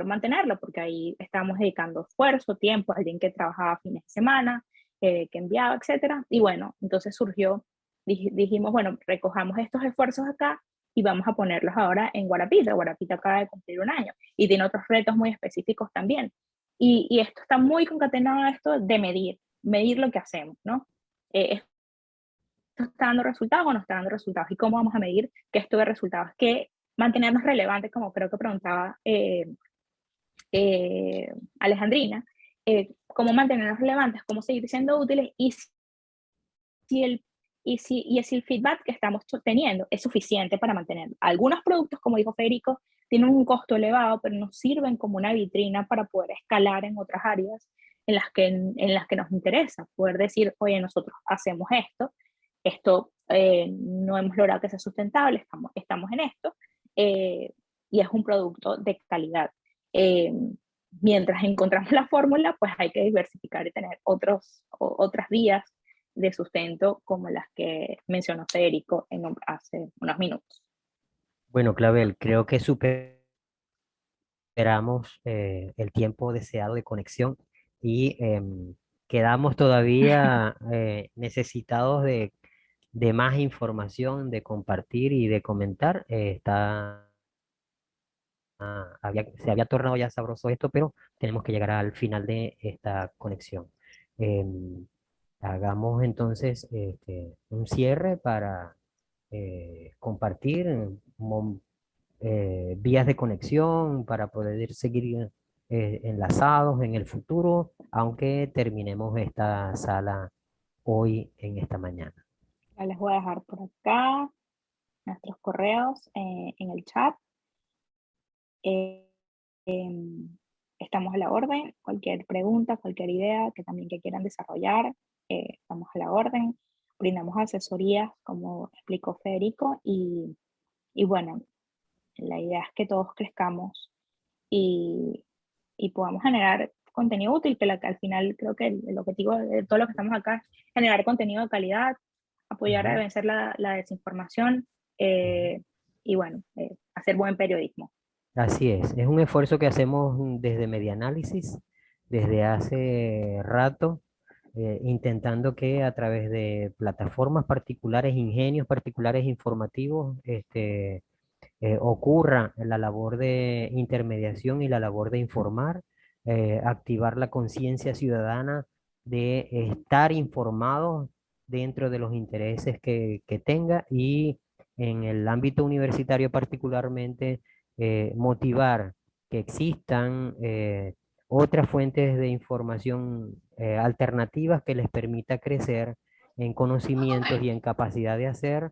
mantenerlo, porque ahí estábamos dedicando esfuerzo, tiempo, a alguien que trabajaba fines de semana, que enviaba, etcétera. Y bueno, entonces surgió, dijimos, bueno, recojamos estos esfuerzos acá y vamos a ponerlos ahora en Guarapita. Guarapita acaba de cumplir un año y tiene otros retos muy específicos también. Y esto está muy concatenado a esto de medir lo que hacemos, ¿no? ¿Esto está dando resultados o no está dando resultados? ¿Y cómo vamos a medir que esto dé resultados? Que mantenernos relevantes, como creo que preguntaba Alejandrina, cómo mantenernos relevantes, cómo seguir siendo útiles, si el, y si el feedback que estamos teniendo es suficiente para mantenerlo. Algunos productos, como dijo Federico, tienen un costo elevado, pero nos sirven como una vitrina para poder escalar en otras áreas en las que nos interesa. Poder decir, oye, nosotros hacemos esto no hemos logrado que sea sustentable, estamos en esto, eh, y es un producto de calidad. Eh, Mientras encontramos la fórmula, pues hay que diversificar y tener otras vías de sustento como las que mencionó Federico hace unos minutos. bueno, Clavel, creo que superamos el tiempo deseado de conexión y quedamos todavía necesitados de más información, de compartir y de comentar. Se había tornado ya sabroso esto, pero tenemos que llegar al final de esta conexión. Em, Hagamos entonces un cierre para compartir vías de conexión para poder seguir enlazados en el futuro, aunque terminemos esta sala hoy en esta mañana. Ya les voy a dejar por acá nuestros correos en el chat. Eh, em, estamos a la orden. Cualquier pregunta, cualquier idea que quieran desarrollar, estamos a la orden. Brindamos asesorías, como explicó Federico, y bueno, la idea es que todos crezcamos y podamos generar contenido útil, que al final creo que el objetivo de todo lo que estamos acá es generar contenido de calidad, apoyar a vencer la desinformación, y bueno, hacer buen periodismo. Así es un esfuerzo que hacemos desde Medianálisis, desde hace rato, intentando que a través de plataformas particulares, ingenios particulares informativos, ocurra la labor de intermediación y la labor de informar, activar la conciencia ciudadana de estar informados dentro de los intereses que tenga, y en el ámbito universitario particularmente motivar que existan otras fuentes de información alternativas que les permita crecer en conocimientos y en capacidad de hacer,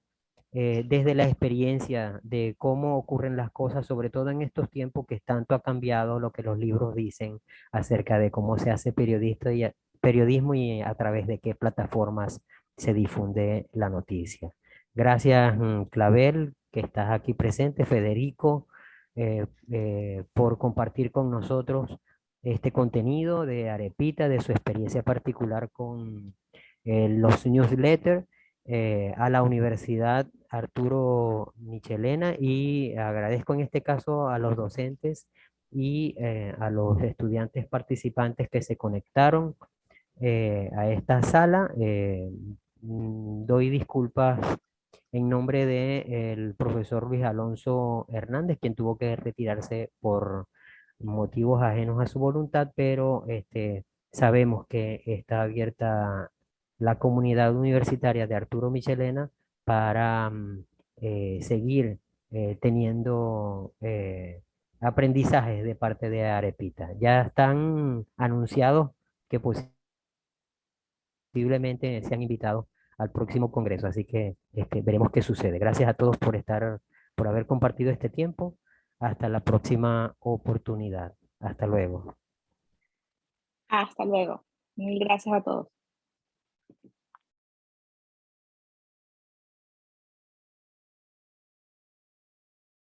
desde la experiencia de cómo ocurren las cosas, sobre todo en estos tiempos que tanto ha cambiado lo que los libros dicen acerca de cómo se hace periodismo y a través de qué plataformas se difunde la noticia. Gracias, Clavel, que estás aquí presente, Federico, por compartir con nosotros este contenido de Arepita, de su experiencia particular con los newsletters, a la Universidad Arturo Michelena, y agradezco en este caso a los docentes y a los estudiantes participantes que se conectaron a esta sala. Doy disculpas en nombre del profesor Luis Alonso Hernández, quien tuvo que retirarse por motivos ajenos a su voluntad, pero sabemos que está abierta la comunidad universitaria de Arturo Michelena para seguir teniendo aprendizajes de parte de Arepita. Ya están anunciados que posiblemente sean invitados al próximo congreso, así que veremos qué sucede. Gracias a todos por haber compartido este tiempo. Hasta la próxima oportunidad. Hasta luego. Hasta luego. Mil gracias a todos.